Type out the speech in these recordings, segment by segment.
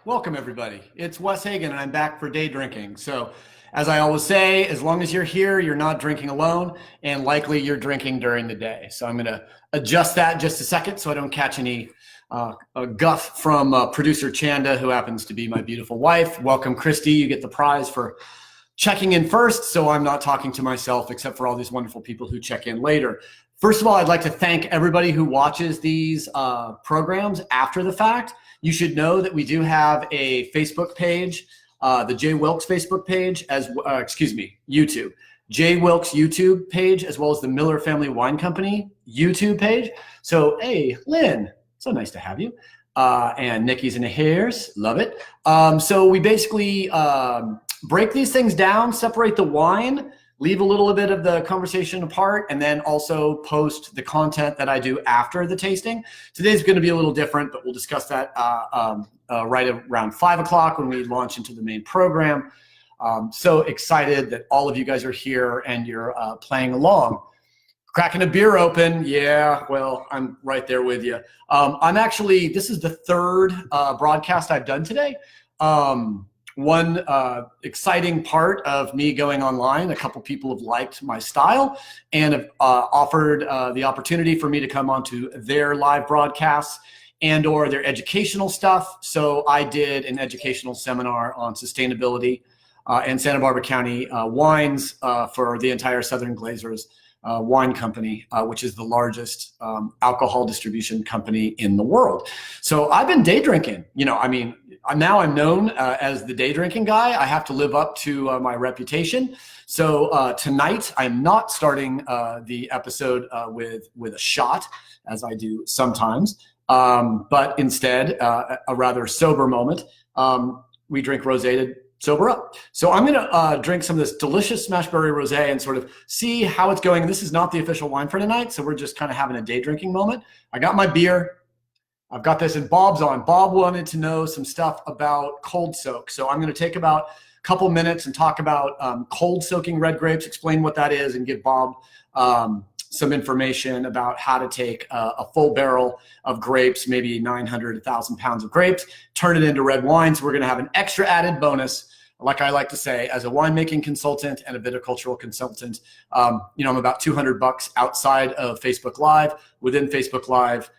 Welcome, everybody. It's Wes Hagen, and I'm back for day drinking. So, as I always say, as long as you're here, you're not drinking alone, and likely you're drinking during the day. So, I'm going to adjust that just a second so I don't catch any guff from producer Chanda, who happens to be my beautiful wife. Welcome, Christy. You get the prize for checking in first, so I'm not talking to myself, except for all these wonderful people who check in later. First of all, I'd like to thank everybody who watches these programs after the fact. You should know that we do have a Facebook page, the J. Wilkes Facebook page, YouTube. J. Wilkes YouTube page, as well as the Miller Family Wine Company YouTube page. So, hey, Lynn, so nice to have you. And Nikki's in the hairs, love it. So we basically break these things down, separate the wine, leave a little bit of the conversation apart, and then also post the content that I do after the tasting. Today's going to be a little different, but we'll discuss that right around 5 o'clock when we launch into the main program. So excited that all of you guys are here and you're playing along. Cracking a beer open. Yeah, well, I'm right there with you. This is the third broadcast I've done today. One exciting part of me going online, a couple people have liked my style and have offered the opportunity for me to come onto their live broadcasts and or their educational stuff. So I did an educational seminar on sustainability and Santa Barbara County wines for the entire Southern Glazers wine company, which is the largest alcohol distribution company in the world. So I've been day drinking. Now I'm known as the day drinking guy. I have to live up to my reputation. So tonight I'm not starting the episode with a shot, as I do sometimes, but instead a rather sober moment. We drink rosé to sober up. So I'm going to drink some of this delicious smashberry rosé and sort of see how it's going. This is not the official wine for tonight, so we're just kind of having a day drinking moment. I got my beer. I've got this, and Bob's on. Bob wanted to know some stuff about cold soak. So I'm going to take about a couple minutes and talk about cold soaking red grapes, explain what that is, and give Bob some information about how to take a full barrel of grapes, maybe 900, 1,000 pounds of grapes, turn it into red wine. So we're going to have an extra added bonus, like I like to say, as a winemaking consultant and a viticultural consultant. I'm about $200 outside of Facebook Live. Within Facebook Live,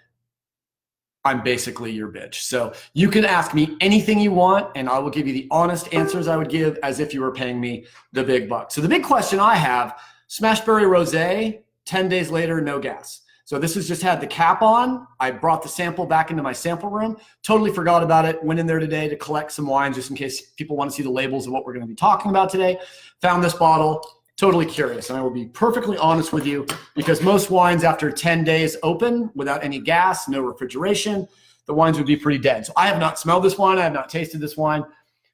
I'm basically your bitch. So you can ask me anything you want, and I will give you the honest answers I would give as if you were paying me the big bucks. So the big question I have, smashberry rosé, 10 days later, no gas. So this has just had the cap on. I brought the sample back into my sample room. Totally forgot about it. Went in there today to collect some wine just in case people want to see the labels of what we're going to be talking about today. Found this bottle. Totally curious. And I will be perfectly honest with you, because most wines after 10 days open without any gas, no refrigeration, the wines would be pretty dead. So I have not smelled this wine. I have not tasted this wine.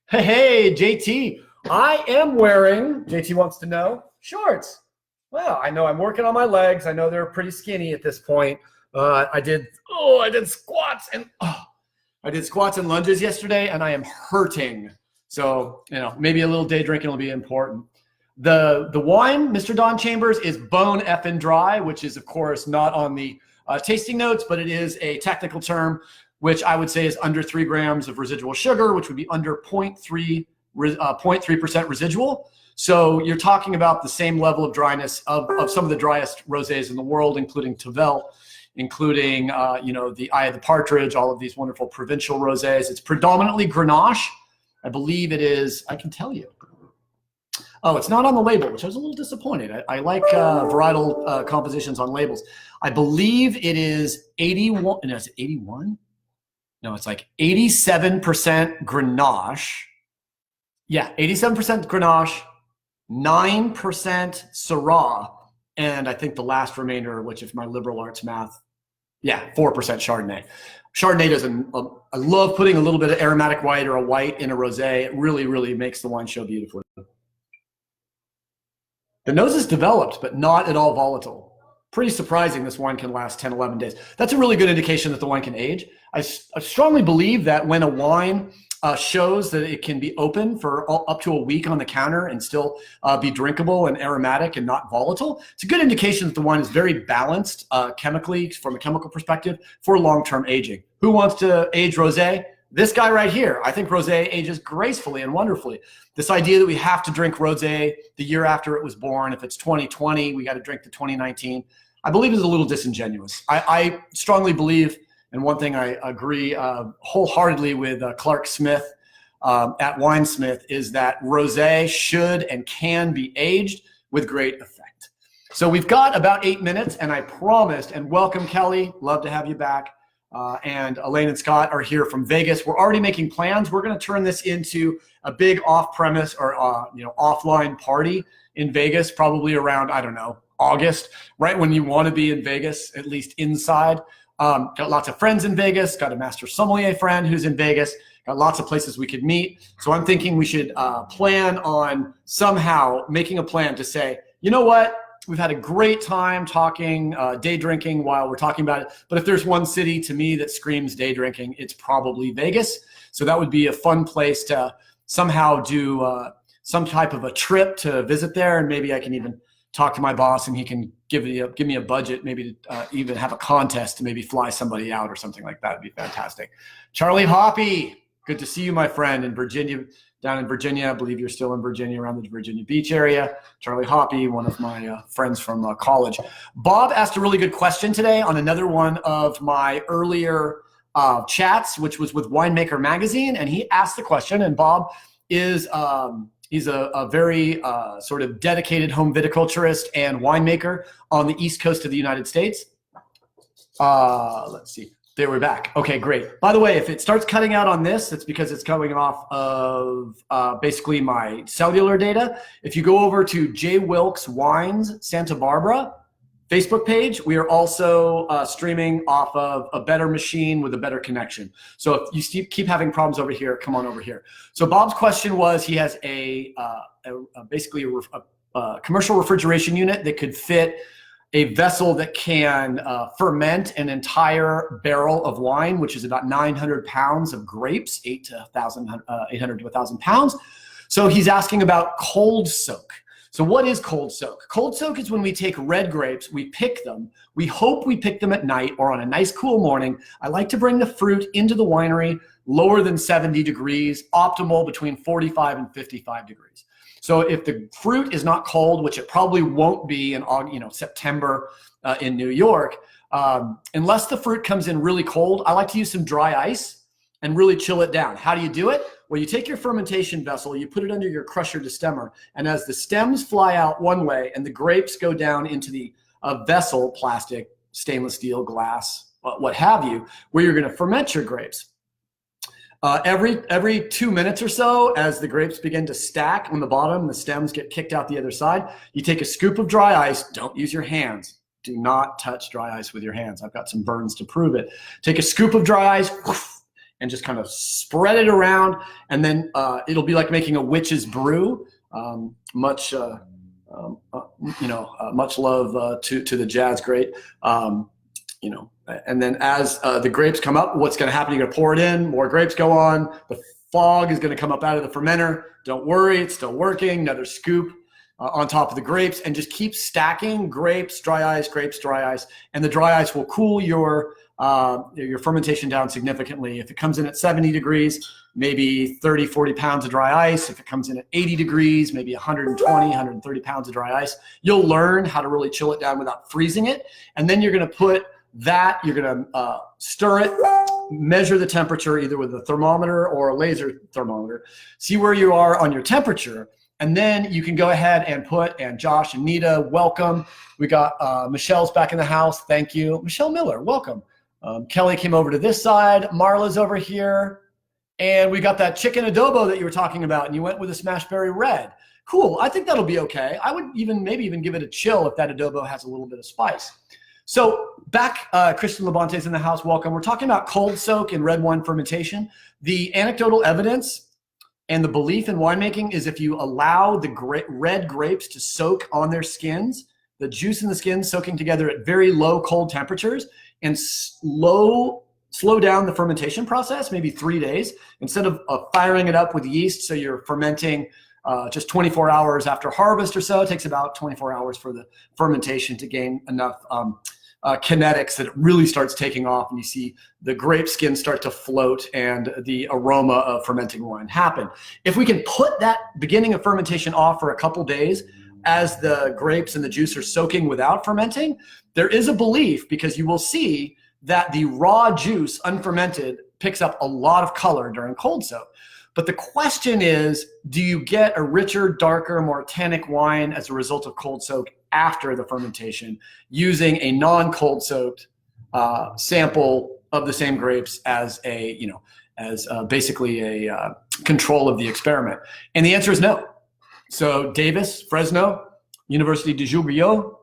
Hey, JT, I am wearing, JT wants to know, shorts. Well, I know I'm working on my legs. I know they're pretty skinny at this point. I did squats and lunges yesterday, and I am hurting. So, maybe a little day drinking will be important. The wine, Mr. Don Chambers, is bone effing dry, which is, of course, not on the tasting notes, but it is a technical term, which I would say is under 3 grams of residual sugar, which would be under 0.3% residual. So you're talking about the same level of dryness of some of the driest rosés in the world, including Tavel, including the Eye of the Partridge, all of these wonderful provincial rosés. It's predominantly Grenache. I believe it is. I can tell you. Oh, it's not on the label, which I was a little disappointed. I like varietal compositions on labels. I believe it is 81. No, is it 81? No, it's like 87% Grenache. Yeah, 87% Grenache, 9% Syrah, and I think the last remainder, which if my liberal arts math, 4% Chardonnay. Chardonnay doesn't, I love putting a little bit of aromatic white or a white in a rosé. It really, really makes the wine show beautifully. The nose is developed, but not at all volatile. Pretty surprising this wine can last 10, 11 days. That's a really good indication that the wine can age. I strongly believe that when a wine shows that it can be open for up to a week on the counter and still be drinkable and aromatic and not volatile, it's a good indication that the wine is very balanced chemically from a chemical perspective for long-term aging. Who wants to age rosé? this guy right here, I think rosé ages gracefully and wonderfully. This idea that we have to drink rosé the year after it was born, if it's 2020, we got to drink the 2019, I believe is a little disingenuous. I strongly believe, and one thing I agree wholeheartedly with Clark Smith at Winesmith, is that rosé should and can be aged with great effect. So we've got about 8 minutes, and I promised, and welcome Kelly, love to have you back. And Elaine and Scott are here from Vegas. We're already making plans. We're going to turn this into a big off-premise or offline party in Vegas, probably around, I don't know, August, right when you want to be in Vegas, at least inside. Got lots of friends in Vegas, got a master sommelier friend who's in Vegas, got lots of places we could meet. So I'm thinking we should plan on somehow making a plan to say, you know what? We've had a great time talking day drinking while we're talking about it. But if there's one city to me that screams day drinking, it's probably Vegas. So that would be a fun place to somehow do some type of a trip to visit there. And maybe I can even talk to my boss and he can give me a budget, maybe to even have a contest to maybe fly somebody out or something like that. Would be fantastic. Charlie Hoppy, good to see you, my friend, in Virginia. Down in Virginia, I believe you're still in Virginia, around the Virginia Beach area. Charlie Hoppy, one of my friends from college. Bob asked a really good question today on another one of my earlier chats, which was with Winemaker Magazine, and he asked the question, and Bob is he's a very sort of dedicated home viticulturist and winemaker on the East Coast of the United States. Let's see. There, we're back. Okay, great. By the way, if it starts cutting out on this, it's because it's coming off of basically my cellular data. If you go over to J. Wilkes Wines Santa Barbara Facebook page, we are also streaming off of a better machine with a better connection. So if you keep having problems over here, come on over here. So Bob's question was, he has basically a commercial refrigeration unit that could fit a vessel that can ferment an entire barrel of wine, which is about 900 pounds of grapes, 800 to 1,000 pounds. So he's asking about cold soak. So what is cold soak? Cold soak is when we take red grapes, we pick them. We hope we pick them at night or on a nice cool morning. I like to bring the fruit into the winery lower than 70 degrees, optimal between 45 and 55 degrees. So if the fruit is not cold, which it probably won't be in September in New York, unless the fruit comes in really cold, I like to use some dry ice and really chill it down. How do you do it? Well, you take your fermentation vessel, you put it under your crusher destemmer, and as the stems fly out one way and the grapes go down into the vessel, plastic, stainless steel, glass, what have you, where you're going to ferment your grapes. Every 2 minutes or so, as the grapes begin to stack on the bottom, the stems get kicked out the other side, you take a scoop of dry ice. Don't use your hands. Do not touch dry ice with your hands. I've got some burns to prove it. Take a scoop of dry ice and just kind of spread it around, and then it'll be like making a witch's brew. Much love to the jazz great. And then as the grapes come up, what's going to happen? You're going to pour it in, more grapes go on. The fog is going to come up out of the fermenter. Don't worry, it's still working. Another scoop on top of the grapes, and just keep stacking grapes, dry ice, and the dry ice will cool your fermentation down significantly. If it comes in at 70 degrees, maybe 30, 40 pounds of dry ice. If it comes in at 80 degrees, maybe 120, 130 pounds of dry ice. You'll learn how to really chill it down without freezing it. And then you're going to put that, you're going to stir it, measure the temperature either with a thermometer or a laser thermometer, see where you are on your temperature, and then you can go ahead and and Josh and Nita, welcome. We got Michelle's back in the house, thank you. Michelle Miller, welcome. Kelly came over to this side, Marla's over here, and we got that chicken adobo that you were talking about, and you went with a smashed berry red. Cool, I think that'll be okay. I would maybe even give it a chill if that adobo has a little bit of spice. So back, Christian Labante's in the house, welcome. We're talking about cold soak and red wine fermentation. The anecdotal evidence and the belief in winemaking is if you allow the red grapes to soak on their skins, the juice in the skin soaking together at very low cold temperatures, and slow down the fermentation process, maybe 3 days, instead of firing it up with yeast, so you're fermenting just 24 hours after harvest or so. It takes about 24 hours for the fermentation to gain enough kinetics that it really starts taking off, and you see the grape skin start to float and the aroma of fermenting wine happen. If we can put that beginning of fermentation off for a couple days as the grapes and the juice are soaking without fermenting, there is a belief, because you will see that the raw juice, unfermented, picks up a lot of color during cold soak. But the question is, do you get a richer, darker, more tannic wine as a result of cold soak after the fermentation using a non-cold soaked sample of the same grapes as basically a control of the experiment? And the answer is no. So Davis, Fresno, University de Joliot,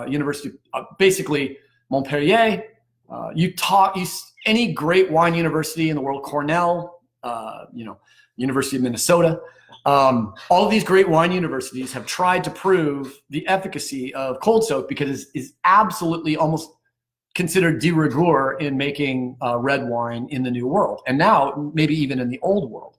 University, basically Montpellier, any great wine university in the world, Cornell, University of Minnesota, all of these great wine universities have tried to prove the efficacy of cold soak, because it is absolutely almost considered de rigueur in making red wine in the new world, and now maybe even in the old world.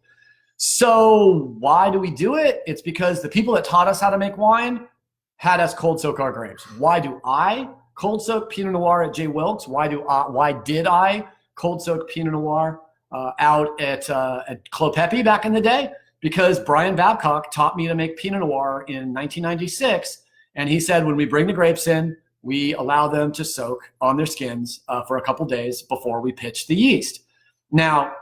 So why do we do it? It's because the people that taught us how to make wine had us cold soak our grapes. Why do I cold soak Pinot Noir at J. Wilkes? Why did I cold soak Pinot Noir out at Clos Pepe back in the day? Because Brian Babcock taught me to make Pinot Noir in 1996. And he said, when we bring the grapes in, we allow them to soak on their skins for a couple days before we pitch the yeast. Now,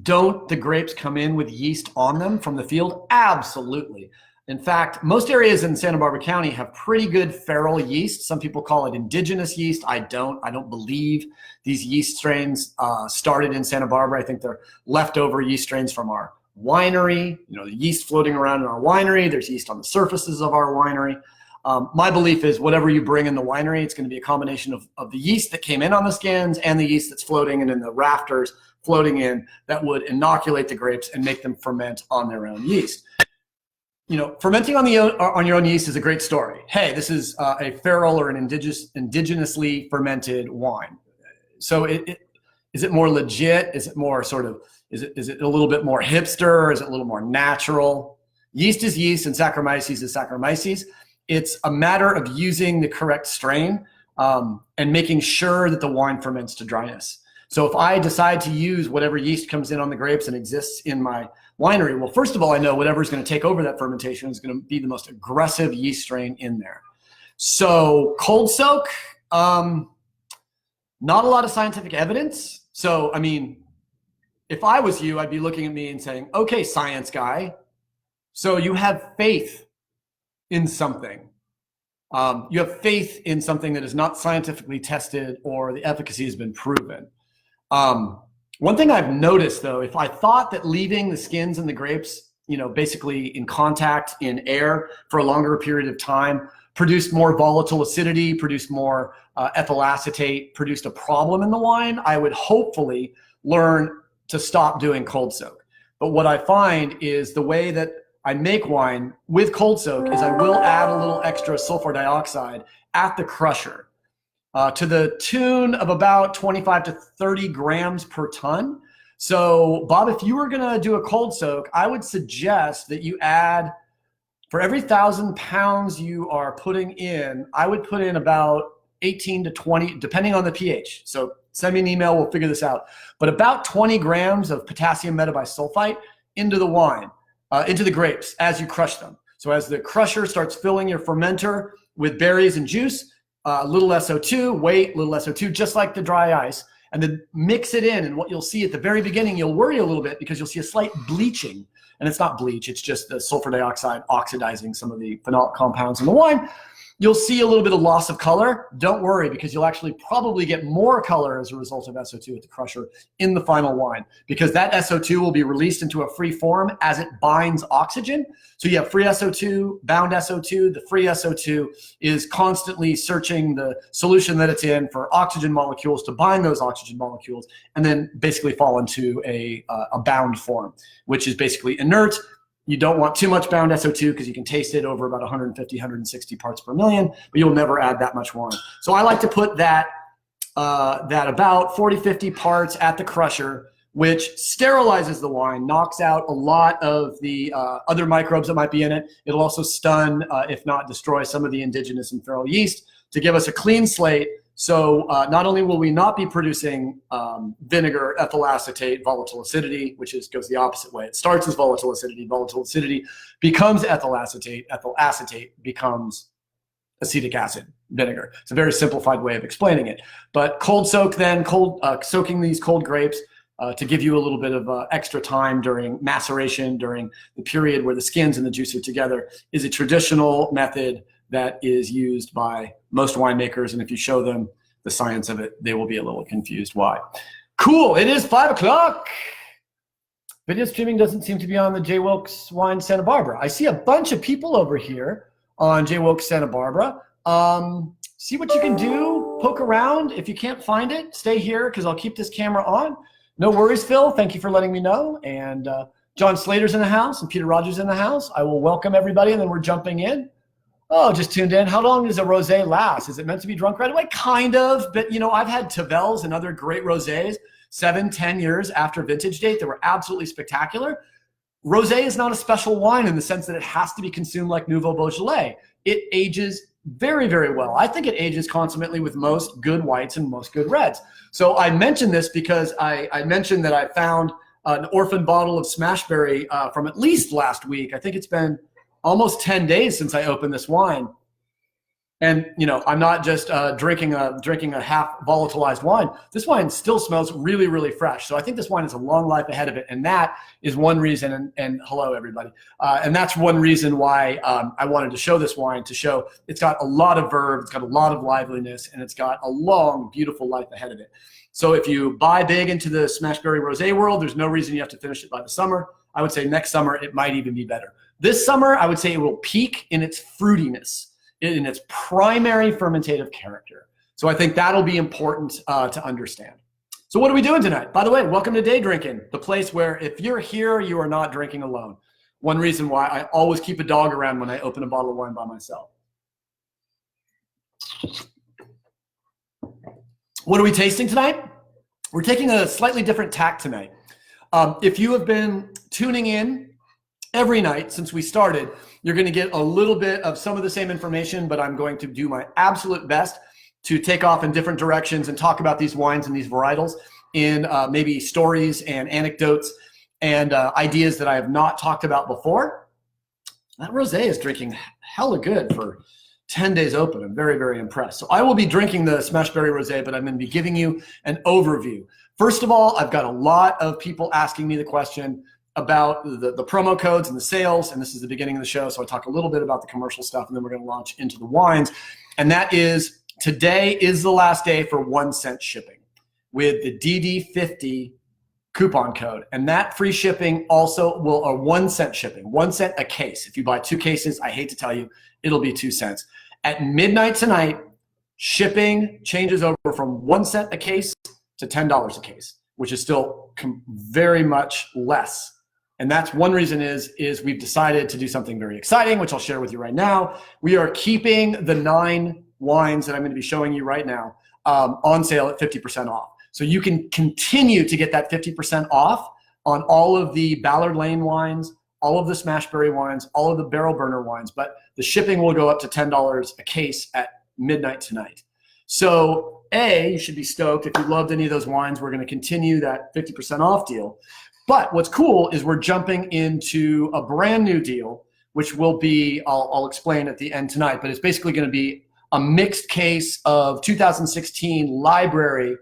don't the grapes come in with yeast on them from the field? Absolutely. In fact, most areas in Santa Barbara County have pretty good feral yeast. Some people call it indigenous yeast. I don't believe these yeast strains started in Santa Barbara. I think they're leftover yeast strains from our winery. The yeast floating around in our winery. There's yeast on the surfaces of our winery. My belief is whatever you bring in the winery, it's going to be a combination of the yeast that came in on the skins and the yeast that's floating and in the rafters floating in that would inoculate the grapes and make them ferment on their own yeast. Fermenting on your own yeast is a great story. Hey, this is a feral or an indigenously fermented wine. So is it more legit? Is it more is it a little bit more hipster? Is it a little more natural? Yeast is yeast and Saccharomyces is Saccharomyces. It's a matter of using the correct strain and making sure that the wine ferments to dryness. So if I decide to use whatever yeast comes in on the grapes and exists in my winery, well, first of all, I know whatever's going to take over that fermentation is going to be the most aggressive yeast strain in there. So cold soak, not a lot of scientific evidence. So, if I was you, I'd be looking at me and saying, okay, science guy, so you have faith in something. You have faith in something that is not scientifically tested or the efficacy has been proven. One thing I've noticed, though, if I thought that leaving the skins and the grapes, basically in contact in air for a longer period of time, produced more volatile acidity, produced more ethyl acetate, produced a problem in the wine, I would hopefully learn to stop doing cold soak. But what I find is the way that I make wine with cold soak is I will add a little extra sulfur dioxide at the crusher. To the tune of about 25 to 30 grams per ton. So, Bob, if you were going to do a cold soak, I would suggest that you add, for every 1,000 pounds you are putting in, I would put in about 18 to 20, depending on the pH. So send me an email, we'll figure this out. But about 20 grams of potassium metabisulfite into the wine, into the grapes as you crush them. So as the crusher starts filling your fermenter with berries and juice, little SO2, little SO2, just like the dry ice, and then mix it in. And what you'll see at the very beginning, you'll worry a little bit because you'll see a slight bleaching. And it's not bleach, it's just the sulfur dioxide oxidizing some of the phenolic compounds in the wine. You'll see a little bit of loss of color. Don't worry, because you'll actually probably get more color as a result of SO2 at the crusher in the final wine, because that SO2 will be released into a free form as it binds oxygen. So you have free SO2, bound SO2. The free SO2 is constantly searching the solution that it's in for oxygen molecules to bind those oxygen molecules and then basically fall into a bound form, which is basically inert. You don't want too much bound SO2 because you can taste it over about 150, 160 parts per million, but you'll never add that much wine. So I like to put that about 40, 50 parts at the crusher, which sterilizes the wine, knocks out a lot of the other microbes that might be in it. It'll also stun, if not destroy, some of the indigenous and feral yeast to give us a clean slate. So not only will we not be producing vinegar, ethyl acetate, volatile acidity, which goes the opposite way. It starts as volatile acidity becomes ethyl acetate becomes acetic acid vinegar. It's a very simplified way of explaining it. But cold soak then, soaking these cold grapes to give you a little bit of extra time during maceration, during the period where the skins and the juice are together, is a traditional method that is used by most winemakers. And if you show them the science of it, they will be a little confused why. Cool, it is 5 o'clock. Video streaming doesn't seem to be on the J. Wilkes Wine Santa Barbara. I see a bunch of people over here on J. Wilkes Santa Barbara. See what you can do, poke around. If you can't find it, stay here because I'll keep this camera on. No worries, Phil. Thank you for letting me know. And John Slater's in the house and Peter Rogers in the house. I will welcome everybody, and then we're jumping in. Oh, just tuned in. How long does a rosé last? Is it meant to be drunk right away? Kind of, but you know, I've had Tavels and other great rosés 7-10 years after vintage date that were absolutely spectacular. Rosé is not a special wine in the sense that it has to be consumed like Nouveau Beaujolais. It ages very, very well. I think it ages consummately with most good whites and most good reds. So I mentioned this because I mentioned that I found an orphan bottle of Smashberry from at least last week. I think it's been almost 10 days since I opened this wine. And, you know, I'm not just drinking a half volatilized wine. This wine still smells really, really fresh. So I think this wine has a long life ahead of it. And that is one reason, and hello, everybody. And that's one reason why I wanted to show this wine, to show it's got a lot of verve, it's got a lot of liveliness, and it's got a long, beautiful life ahead of it. So if you buy big into the Smashberry Rosé world, there's no reason you have to finish it by the summer. I would say next summer, it might even be better. This summer, I would say it will peak in its fruitiness, in its primary fermentative character. So I think that'll be important to understand. So what are we doing tonight? By the way, welcome to Day Drinking, the place where if you're here, you are not drinking alone. One reason why I always keep a dog around when I open a bottle of wine by myself. What are we tasting tonight? We're taking a slightly different tack tonight. If you have been tuning in every night since we started, you're going to get a little bit of some of the same information, but I'm going to do my absolute best to take off in different directions and talk about these wines and these varietals in maybe stories and anecdotes and ideas that I have not talked about before. That rosé is drinking hella good for 10 days open. I'm very, very impressed. So I will be drinking the Smashberry Rosé, but I'm going to be giving you an overview. First of all, I've got a lot of people asking me the question about the promo codes and the sales, and this is the beginning of the show, so I talk a little bit about the commercial stuff, and then we're going to launch into the wines. And that is, today is the last day for 1 cent shipping with the DD50 coupon code. And that free shipping also will, or 1 cent shipping, 1 cent a case. If you buy 2 cases, I hate to tell you, it'll be 2 cents. At midnight tonight, shipping changes over from 1 cent a case to $10 a case, which is still very much less. And that's one reason is we've decided to do something very exciting, which I'll share with you right now. We are keeping the 9 wines that I'm going to be showing you right now on sale at 50% off. So you can continue to get that 50% off on all of the Ballard Lane wines, all of the Smashberry wines, all of the Barrel Burner wines, but the shipping will go up to $10 a case at midnight tonight. So you should be stoked. If you loved any of those wines, we're going to continue that 50% off deal. But what's cool is we're jumping into a brand new deal, which will be, I'll explain at the end tonight, but it's basically going to be a mixed case of 2016 library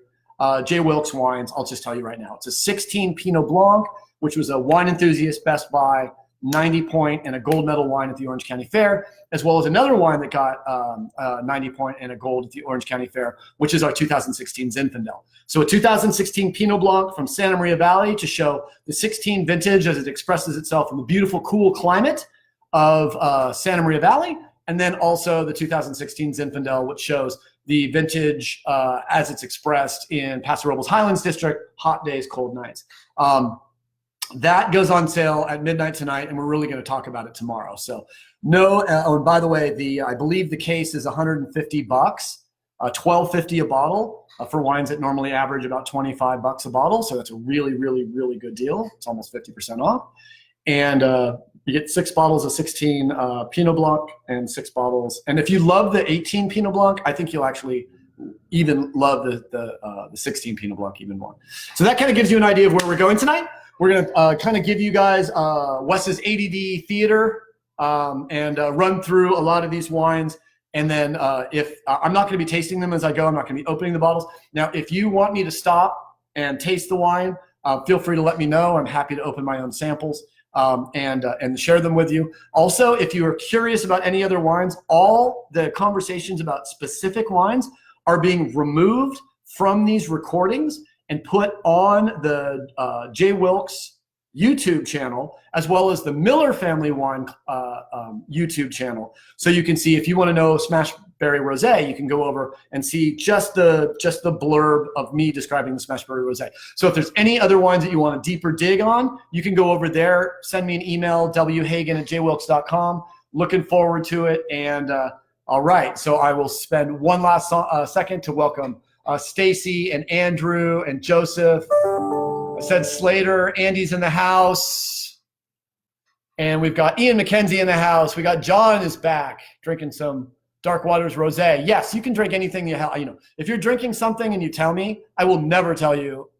J. Wilkes wines. I'll just tell you right now. It's a 16 Pinot Blanc, which was a Wine Enthusiast Best Buy 90 point and a gold medal wine at the Orange County Fair, as well as another wine that got a 90 point and a gold at the Orange County Fair, which is our 2016 Zinfandel. So a 2016 Pinot Blanc from Santa Maria Valley to show the 16 vintage as it expresses itself in the beautiful, cool climate of Santa Maria Valley, and then also the 2016 Zinfandel, which shows the vintage as it's expressed in Paso Robles Highlands District, hot days, cold nights. That goes on sale at midnight tonight, and we're really going to talk about it tomorrow. So and by the way, I believe the case is $150, $12.50 a bottle for wines that normally average about $25 a bottle. So that's a really, really, really good deal. It's almost 50% off. And you get 6 bottles of 16 Pinot Blanc and 6 bottles. And if you love the 18 Pinot Blanc, I think you'll actually even love the 16 Pinot Blanc even more. So that kind of gives you an idea of where we're going tonight. We're going to kind of give you guys Wes's ADD theater and run through a lot of these wines. And then if I'm not going to be tasting them as I go, I'm not going to be opening the bottles. Now, if you want me to stop and taste the wine, feel free to let me know. I'm happy to open my own samples and share them with you. Also, if you are curious about any other wines, all the conversations about specific wines are being removed from these recordings and put on the J. Wilkes YouTube channel, as well as the Miller Family Wine YouTube channel. So you can see, if you want to know Smashberry Rosé, you can go over and see just the blurb of me describing the Smashberry Rosé. So if there's any other wines that you want a deeper dig on, you can go over there, send me an email, whagan@jwilkes.com. Looking forward to it. And all right, so I will spend one last second to welcome Stacy and Andrew and Joseph. I said Slater, Andy's in the house. And we've got Ian McKenzie in the house. We got John is back drinking some Dark Waters Rosé. Yes, you can drink anything you know. If you're drinking something and you tell me, I will never tell you,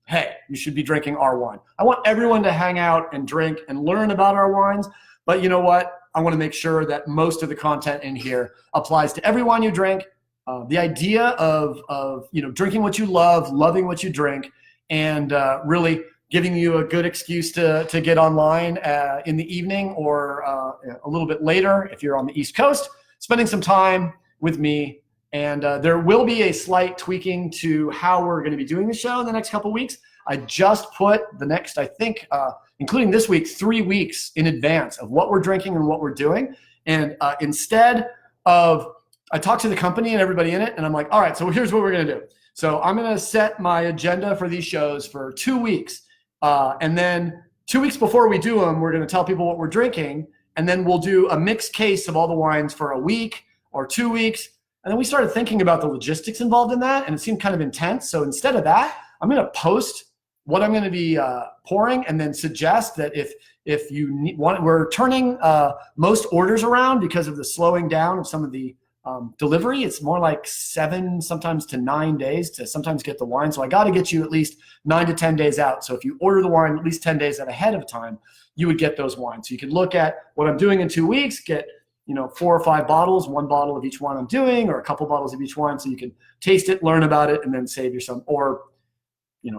hey, you should be drinking our wine. I want everyone to hang out and drink and learn about our wines. But you know what? I want to make sure that most of the content in here applies to every wine you drink. The idea of drinking what you love, loving what you drink, and really giving you a good excuse to get online in the evening or a little bit later if you're on the East Coast, spending some time with me. And there will be a slight tweaking to how we're going to be doing the show in the next couple of weeks. I just put the next, I think, including this week, 3 weeks in advance of what we're drinking and what we're doing. And instead of, I talked to the company and everybody in it, and I'm like, all right, so here's what we're going to do. So I'm going to set my agenda for these shows for 2 weeks. And then 2 weeks before we do them, we're going to tell people what we're drinking. And then we'll do a mixed case of all the wines for a week or 2 weeks. And then we started thinking about the logistics involved in that, and it seemed kind of intense. So instead of that, I'm going to post what I'm going to be pouring, and then suggest that if you want, we're turning most orders around because of the slowing down of some of the delivery. It's more like 7 sometimes to 9 days to sometimes get the wine. So I got to get you at least 9 to 10 days out. So if you order the wine at least 10 days ahead of time, you would get those wines. So you can look at what I'm doing in 2 weeks, get 4 or 5 bottles, 1 bottle of each wine I'm doing, or a couple bottles of each wine, so you can taste it, learn about it, and then save your some, or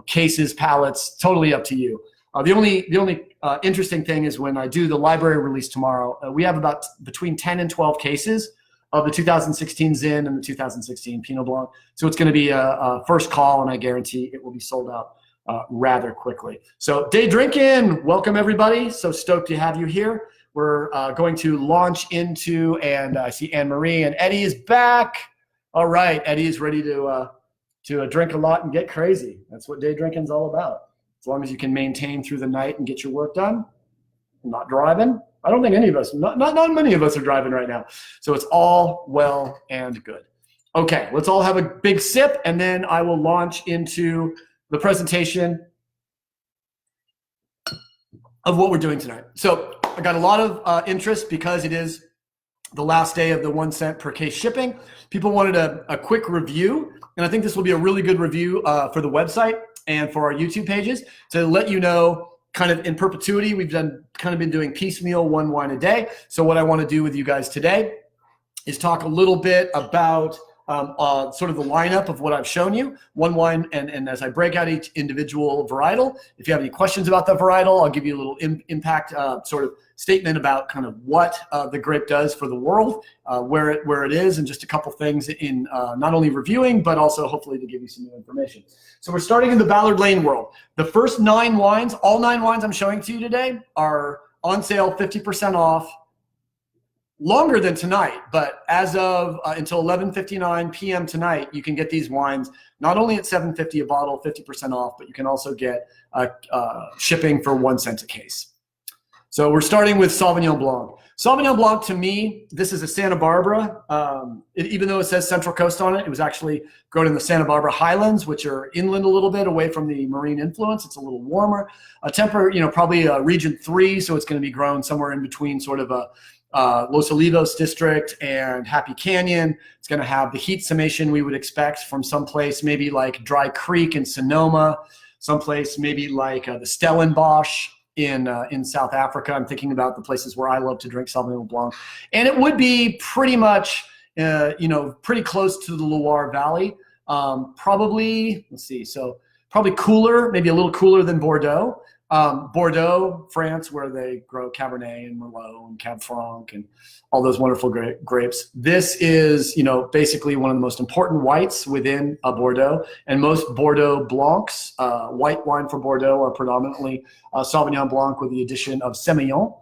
cases, palettes, totally up to you. The only interesting thing is when I do the library release tomorrow, we have about between 10 and 12 cases of the 2016 Zin and the 2016 Pinot Blanc. So it's going to be a first call, and I guarantee it will be sold out rather quickly. So day drinking, welcome everybody. So stoked to have you here. We're going to launch into, and I see Anne-Marie and Eddie is back. All right, Eddie is ready to drink a lot and get crazy. That's what day drinking is all about. As long as you can maintain through the night and get your work done, not driving. I don't think any of us, not many of us are driving right now. So it's all well and good. Okay, let's all have a big sip, and then I will launch into the presentation of what we're doing tonight. So I got a lot of interest because it is the last day of the 1 cent per case shipping. People wanted a quick review, and I think this will be a really good review for the website and for our YouTube pages to let you know kind of in perpetuity. We've been doing piecemeal 1 wine a day. So what I want to do with you guys today is talk a little bit about sort of the lineup of what I've shown you, 1 wine, and as I break out each individual varietal, if you have any questions about the varietal, I'll give you a little impact sort of statement about kind of what the grape does for the world, where it is, and just a couple things in not only reviewing, but also hopefully to give you some new information. So we're starting in the Ballard Lane world. The first 9 wines, all 9 wines I'm showing to you today, are on sale 50% off. Longer than tonight, but as of until 11:59 p.m. tonight, you can get these wines not only at $7.50 a bottle, 50% off, but you can also get shipping for 1 cent a case. So we're starting with Sauvignon Blanc. Sauvignon Blanc, to me, this is a Santa Barbara. Even though it says Central Coast on it, it was actually grown in the Santa Barbara Highlands, which are inland a little bit, away from the marine influence. It's a little warmer. Probably region 3, so it's going to be grown somewhere in between sort of a Los Olivos district and Happy Canyon. It's going to have the heat summation we would expect from someplace maybe like Dry Creek in Sonoma, someplace maybe like the Stellenbosch in South Africa. I'm thinking about the places where I love to drink Sauvignon Blanc. And it would be pretty much, pretty close to the Loire Valley. Probably cooler, maybe a little cooler than Bordeaux. Bordeaux, France, where they grow Cabernet and Merlot and Cab Franc and all those wonderful grapes. This is, basically one of the most important whites within a Bordeaux. And most Bordeaux Blancs, white wine for Bordeaux, are predominantly Sauvignon Blanc with the addition of Semillon.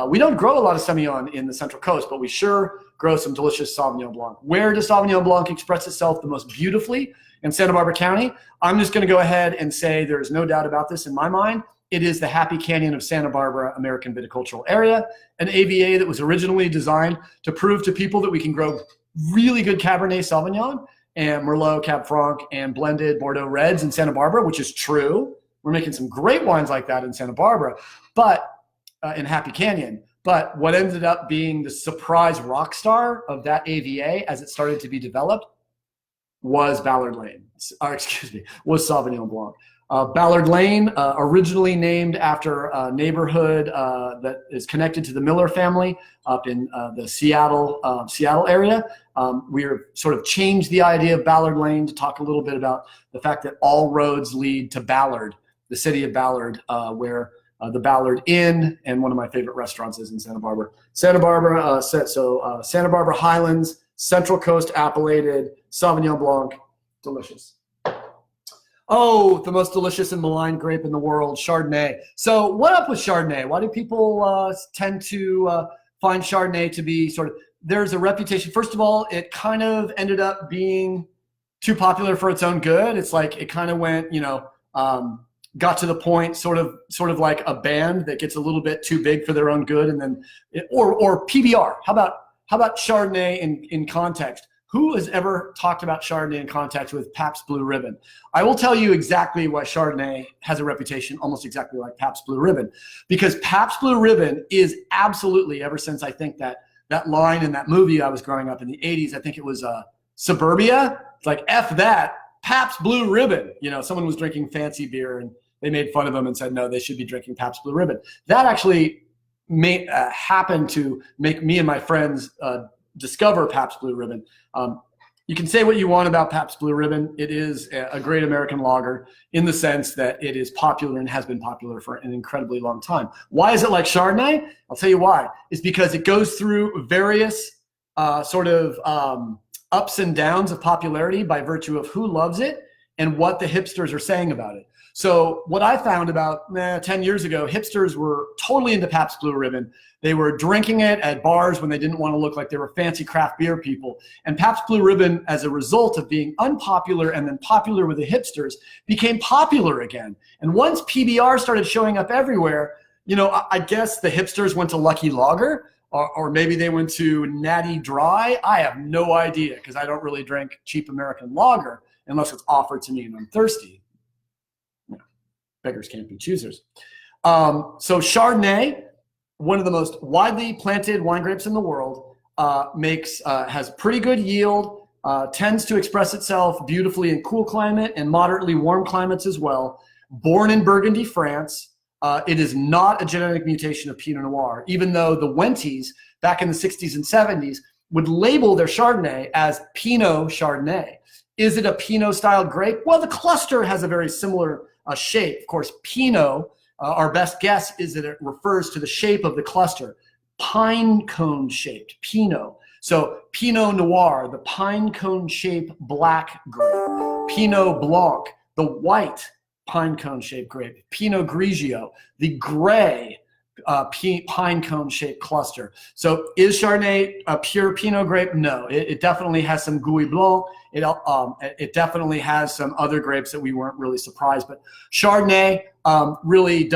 We don't grow a lot of Semillon in the Central Coast, but we sure grow some delicious Sauvignon Blanc. Where does Sauvignon Blanc express itself the most beautifully? In Santa Barbara County. I'm just going to go ahead and say there's no doubt about this in my mind. It is the Happy Canyon of Santa Barbara American Viticultural Area, an AVA that was originally designed to prove to people that we can grow really good Cabernet Sauvignon and Merlot, Cab Franc, and blended Bordeaux Reds in Santa Barbara, which is true. We're making some great wines like that in Santa Barbara, but in Happy Canyon. But what ended up being the surprise rock star of that AVA as it started to be developed was Ballard Lane, was Sauvignon Blanc. Ballard Lane, originally named after a neighborhood that is connected to the Miller family up in the Seattle area. We're sort of changed the idea of Ballard Lane to talk a little bit about the fact that all roads lead to Ballard, the city of Ballard, where the Ballard Inn and one of my favorite restaurants is in Santa Barbara. Santa Barbara Highlands, Central Coast appellated Sauvignon Blanc, delicious. Oh, the most delicious and maligned grape in the world, Chardonnay. So what up with Chardonnay? Why do people tend to find Chardonnay to be there's a reputation. First of all, it kind of ended up being too popular for its own good. It's like it kind of went, got to the point sort of like a band that gets a little bit too big for their own good. And then, or PBR. How about Chardonnay in context? Who has ever talked about Chardonnay in context with Pabst Blue Ribbon? I will tell you exactly why Chardonnay has a reputation almost exactly like Pabst Blue Ribbon. Because Pabst Blue Ribbon is absolutely, ever since I think that line in that movie I was growing up in the 80s, I think it was Suburbia. It's like, F that, Pabst Blue Ribbon. Someone was drinking fancy beer and they made fun of them and said, no, they should be drinking Pabst Blue Ribbon. That actually happened to make me and my friends discover Pabst Blue Ribbon. You can say what you want about Pabst Blue Ribbon. It is a great American lager in the sense that it is popular and has been popular for an incredibly long time. Why is it like Chardonnay? I'll tell you why. It's because it goes through various ups and downs of popularity by virtue of who loves it and what the hipsters are saying about it. So what I found about 10 years ago, hipsters were totally into Pabst Blue Ribbon. They were drinking it at bars when they didn't want to look like they were fancy craft beer people. And Pabst Blue Ribbon, as a result of being unpopular and then popular with the hipsters, became popular again. And once PBR started showing up everywhere, I guess the hipsters went to Lucky Lager, or maybe they went to Natty Dry. I have no idea because I don't really drink cheap American lager unless it's offered to me and I'm thirsty. Beggars can't be choosers. So Chardonnay, one of the most widely planted wine grapes in the world, has pretty good yield, tends to express itself beautifully in cool climate and moderately warm climates as well. Born in Burgundy, France, it is not a genetic mutation of Pinot Noir, even though the Wenties back in the 60s and 70s would label their Chardonnay as Pinot Chardonnay. Is it a Pinot-style grape? Well, the cluster has a very similar shape. Of course, Pinot, our best guess is that it refers to the shape of the cluster. Pine cone shaped, Pinot. So Pinot Noir, the pine cone shaped black grape. Pinot Blanc, the white pine cone shaped grape. Pinot Grigio, the gray pine cone shaped cluster. So is Chardonnay a pure Pinot grape? No, it definitely has some Gouais Blanc. It definitely has some other grapes that we weren't really surprised, but Chardonnay really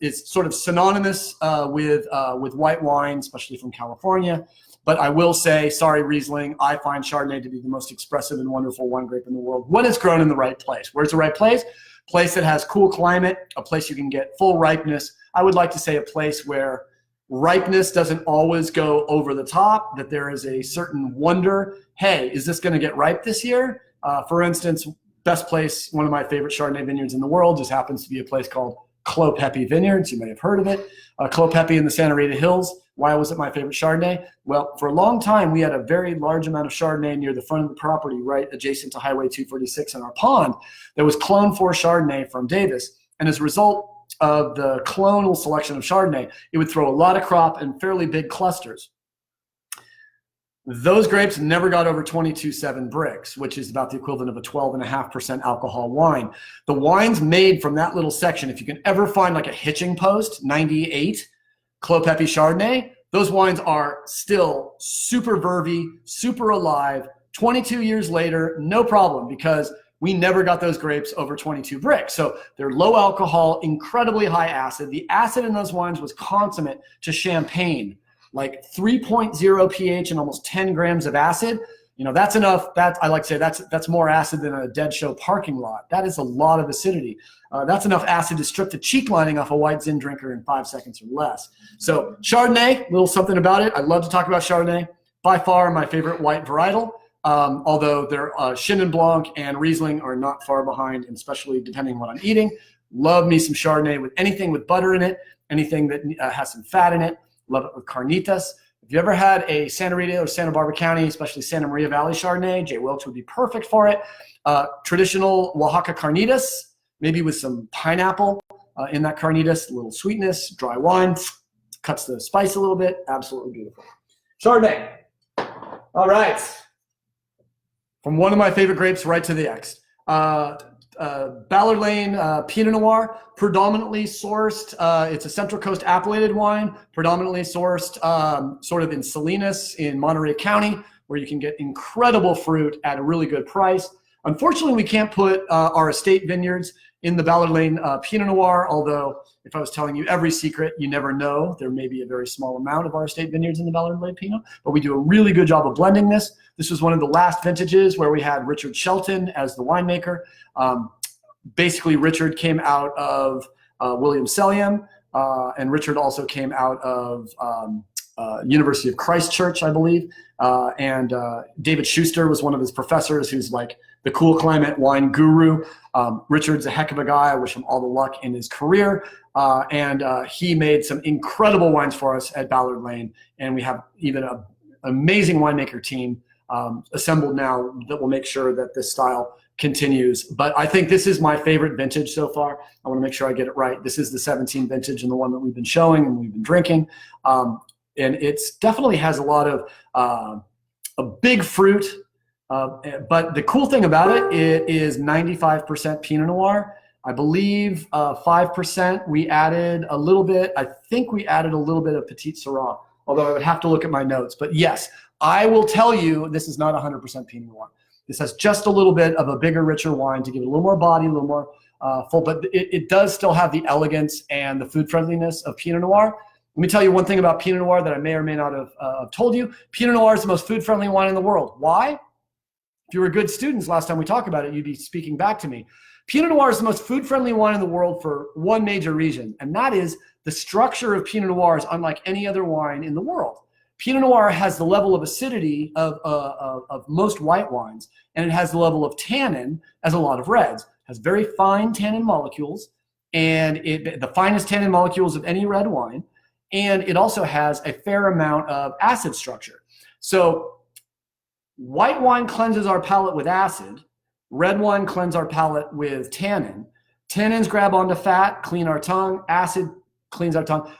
is sort of synonymous with white wine, especially from California. But I will say, sorry, Riesling, I find Chardonnay to be the most expressive and wonderful wine grape in the world when it's grown in the right place. Where's the right place? Place that has cool climate, a place you can get full ripeness. I would like to say a place where ripeness doesn't always go over the top, that there is a certain wonder. Hey, is this going to get ripe this year? For instance, best place, one of my favorite Chardonnay vineyards in the world just happens to be a place called Clos Pepe Vineyards. You may have heard of it. Clos Pepe in the Santa Rita Hills. Why was it my favorite Chardonnay? Well, for a long time, we had a very large amount of Chardonnay near the front of the property, right adjacent to Highway 246 in our pond. There was Clone 4 Chardonnay from Davis. And as a result of the clonal selection of Chardonnay, it would throw a lot of crop in fairly big clusters. Those grapes never got over 22.7 Brix, which is about the equivalent of a 12.5% alcohol wine. The wines made from that little section, if you can ever find like a hitching post, 98 Clos Pepe Chardonnay, those wines are still super vervy, super alive. 22 years later, no problem, because we never got those grapes over 22 Brix. So they're low alcohol, incredibly high acid. The acid in those wines was consummate to champagne, like 3.0 pH and almost 10 grams of acid. You know, that's enough. I like to say that's more acid than a dead show parking lot. That is a lot of acidity. That's enough acid to strip the cheek lining off a white Zin drinker in 5 seconds or less. So Chardonnay, little something about it. I love to talk about Chardonnay. By far my favorite white varietal. Although their Chenin Blanc and Riesling are not far behind, and especially depending on what I'm eating. Love me some Chardonnay with anything with butter in it, anything that has some fat in it. Love it with carnitas. If you ever had a Santa Rita or Santa Barbara County, especially Santa Maria Valley Chardonnay, J. Wilkes would be perfect for it. Traditional Oaxaca carnitas, maybe with some pineapple in that carnitas, a little sweetness, dry wine, cuts the spice a little bit. Absolutely beautiful. Chardonnay. All right. From one of my favorite grapes right to the next. Ballard Lane Pinot Noir, predominantly sourced. It's a Central Coast appellated wine, predominantly sourced sort of in Salinas in Monterey County, where you can get incredible fruit at a really good price. Unfortunately, we can't put our estate vineyards in the Ballard Lane Pinot Noir, although if I was telling you every secret, you never know. There may be a very small amount of our estate vineyards in the Ballard Lane Pinot, but we do a really good job of blending this. This was one of the last vintages where we had Richard Shelton as the winemaker. Basically, Richard came out of Williams Cellar, and Richard also came out of University of Christchurch, I believe. And David Schuster was one of his professors, who's like the cool climate wine guru. Richard's a heck of a guy. I wish him all the luck in his career. And he made some incredible wines for us at Ballard Lane. And we have even an amazing winemaker team assembled now that will make sure that this style continues. But I think this is my favorite vintage so far. I want to make sure I get it right. This is the 17 vintage and the one that we've been showing and we've been drinking. And it's definitely has a lot of a big fruit. But the cool thing about it, it is 95% Pinot Noir. I believe 5% we added a little bit. I think we added a little bit of Petit Syrah, although I would have to look at my notes. But yes, I will tell you this is not 100% Pinot Noir. This has just a little bit of a bigger, richer wine to give it a little more body, a little more full. But it does still have the elegance and the food friendliness of Pinot Noir. Let me tell you one thing about Pinot Noir that I may or may not have told you. Pinot Noir is the most food-friendly wine in the world. Why? If you were good students last time we talked about it, you'd be speaking back to me. Pinot Noir is the most food-friendly wine in the world for one major reason, and that is the structure of Pinot Noir is unlike any other wine in the world. Pinot Noir has the level of acidity of most white wines, and it has the level of tannin as a lot of reds. It has very fine tannin molecules, and the finest tannin molecules of any red wine, and it also has a fair amount of acid structure. So white wine cleanses our palate with acid. Red wine cleanses our palate with tannin. Tannins grab onto fat, clean our tongue. Acid cleans our tongue.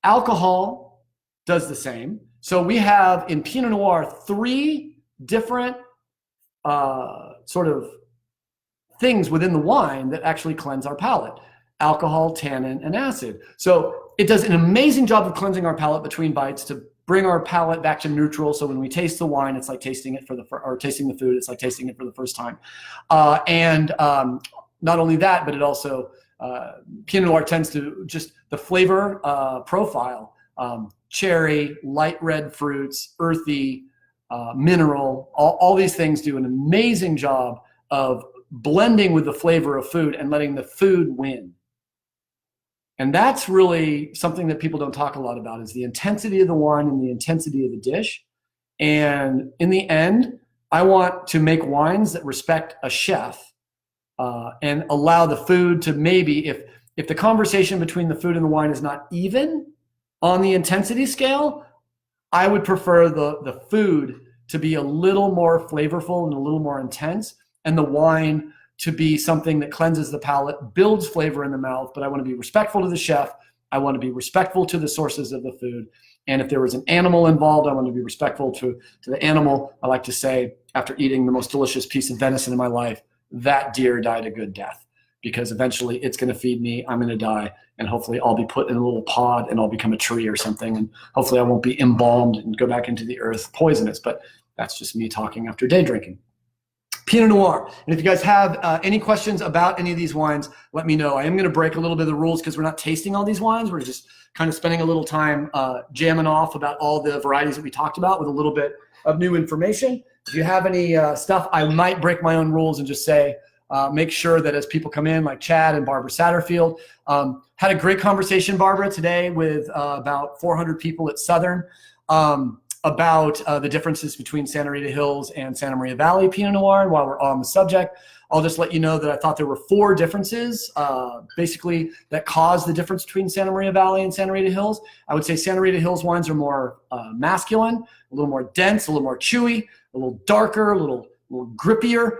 Alcohol does the same. So we have in Pinot Noir 3 different sort of things within the wine that actually cleanse our palate. alcohol, tannin, and acid. So it does an amazing job of cleansing our palate between bites to bring our palate back to neutral. So when we taste the wine, it's like tasting it or tasting the food, it's like tasting it for the first time. Not only that, but it also, Pinot Noir tends to just the flavor profile, cherry, light red fruits, earthy, mineral, all these things do an amazing job of blending with the flavor of food and letting the food win. And that's really something that people don't talk a lot about, is the intensity of the wine and the intensity of the dish. And in the end, I want to make wines that respect a chef and allow the food to maybe, if the conversation between the food and the wine is not even on the intensity scale, I would prefer the food to be a little more flavorful and a little more intense, and the wine to be something that cleanses the palate, builds flavor in the mouth. But I want to be respectful to the chef. I want to be respectful to the sources of the food. And if there was an animal involved, I want to be respectful to the animal. I like to say, after eating the most delicious piece of venison in my life, that deer died a good death, because eventually it's going to feed me, I'm going to die, and hopefully I'll be put in a little pod and I'll become a tree or something, and hopefully I won't be embalmed and go back into the earth poisonous. But that's just me talking after day drinking. Pinot Noir. And if you guys have any questions about any of these wines, let me know. I am going to break a little bit of the rules because we're not tasting all these wines. We're just kind of spending a little time jamming off about all the varieties that we talked about with a little bit of new information. If you have any stuff, I might break my own rules and just say, make sure that as people come in, like Chad and Barbara Satterfield, had a great conversation, Barbara, today with about 400 people at Southern about the differences between Santa Rita Hills and Santa Maria Valley Pinot Noir. And while we're on the subject, I'll just let you know that I thought there were 4 differences basically that cause the difference between Santa Maria Valley and Santa Rita Hills. I would say Santa Rita Hills wines are more masculine, a little more dense, a little more chewy, a little darker, a little grippier.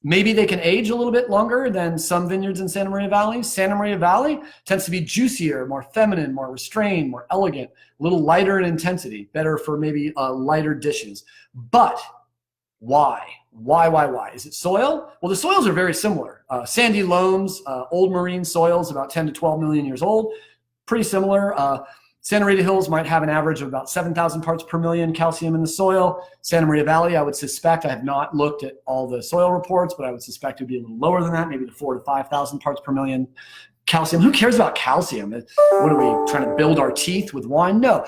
Maybe they can age a little bit longer than some vineyards in Santa Maria Valley. Santa Maria Valley tends to be juicier, more feminine, more restrained, more elegant, a little lighter in intensity, better for maybe lighter dishes. But why? Why? Is it soil? Well, the soils are very similar. Sandy loams, old marine soils, about 10 to 12 million years old, pretty similar. Santa Rita Hills might have an average of about 7,000 parts per million calcium in the soil. Santa Maria Valley, I would suspect, I have not looked at all the soil reports, but I would suspect it would be a little lower than that, maybe the 4,000 to 5,000 parts per million calcium. Who cares about calcium? What are we trying to build our teeth with wine? No.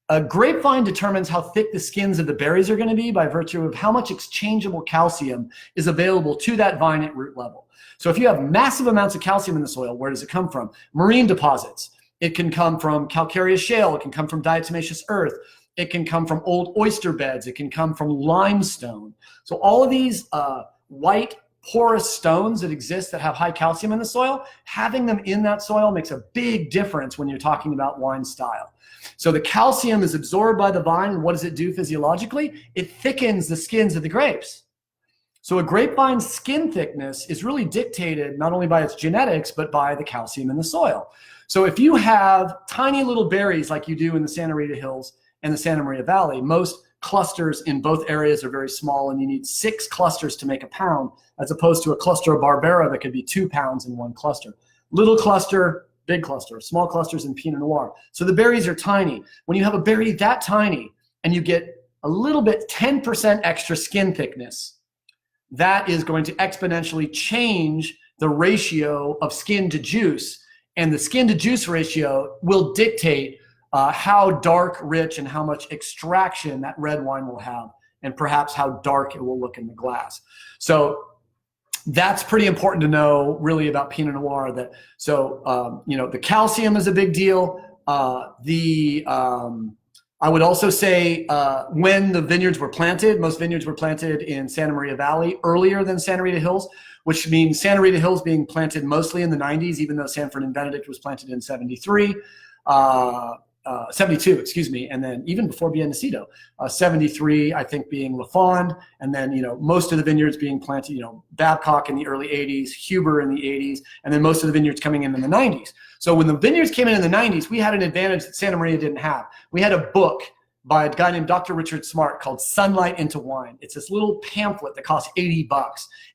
A grapevine determines how thick the skins of the berries are going to be by virtue of how much exchangeable calcium is available to that vine at root level. So if you have massive amounts of calcium in the soil, where does it come from? Marine deposits. It can come from calcareous shale. It can come from diatomaceous earth. It can come from old oyster beds. It can come from limestone. So all of these white porous stones that exist that have high calcium in the soil, having them in that soil makes a big difference when you're talking about wine style. So the calcium is absorbed by the vine, and what does it do physiologically? It thickens the skins of the grapes. So a grapevine's skin thickness is really dictated not only by its genetics, but by the calcium in the soil. So if you have tiny little berries like you do in the Santa Rita Hills and the Santa Maria Valley, most clusters in both areas are very small, and you need 6 clusters to make a pound, as opposed to a cluster of Barbera that could be 2 pounds in one cluster. Little cluster, big cluster, small clusters in Pinot Noir. So the berries are tiny. When you have a berry that tiny and you get a little bit, 10% extra skin thickness, that is going to exponentially change the ratio of skin to juice. And the skin to juice ratio will dictate how dark, rich, and how much extraction that red wine will have, and perhaps how dark it will look in the glass. So that's pretty important to know really about Pinot Noir. The calcium is a big deal. I would also say when the vineyards were planted, most vineyards were planted in Santa Maria Valley earlier than Santa Rita Hills, which means Santa Rita Hills being planted mostly in the 90s, even though Sanford and Benedict was planted in 72, excuse me, and then even before Biennacido, 73, I think, being Lafond, and then, most of the vineyards being planted, Babcock in the early 80s, Huber in the 80s, and then most of the vineyards coming in the 90s. So when the vineyards came in the 90s, we had an advantage that Santa Maria didn't have. We had a book by a guy named Dr. Richard Smart called Sunlight into Wine. It's this little pamphlet that costs $80,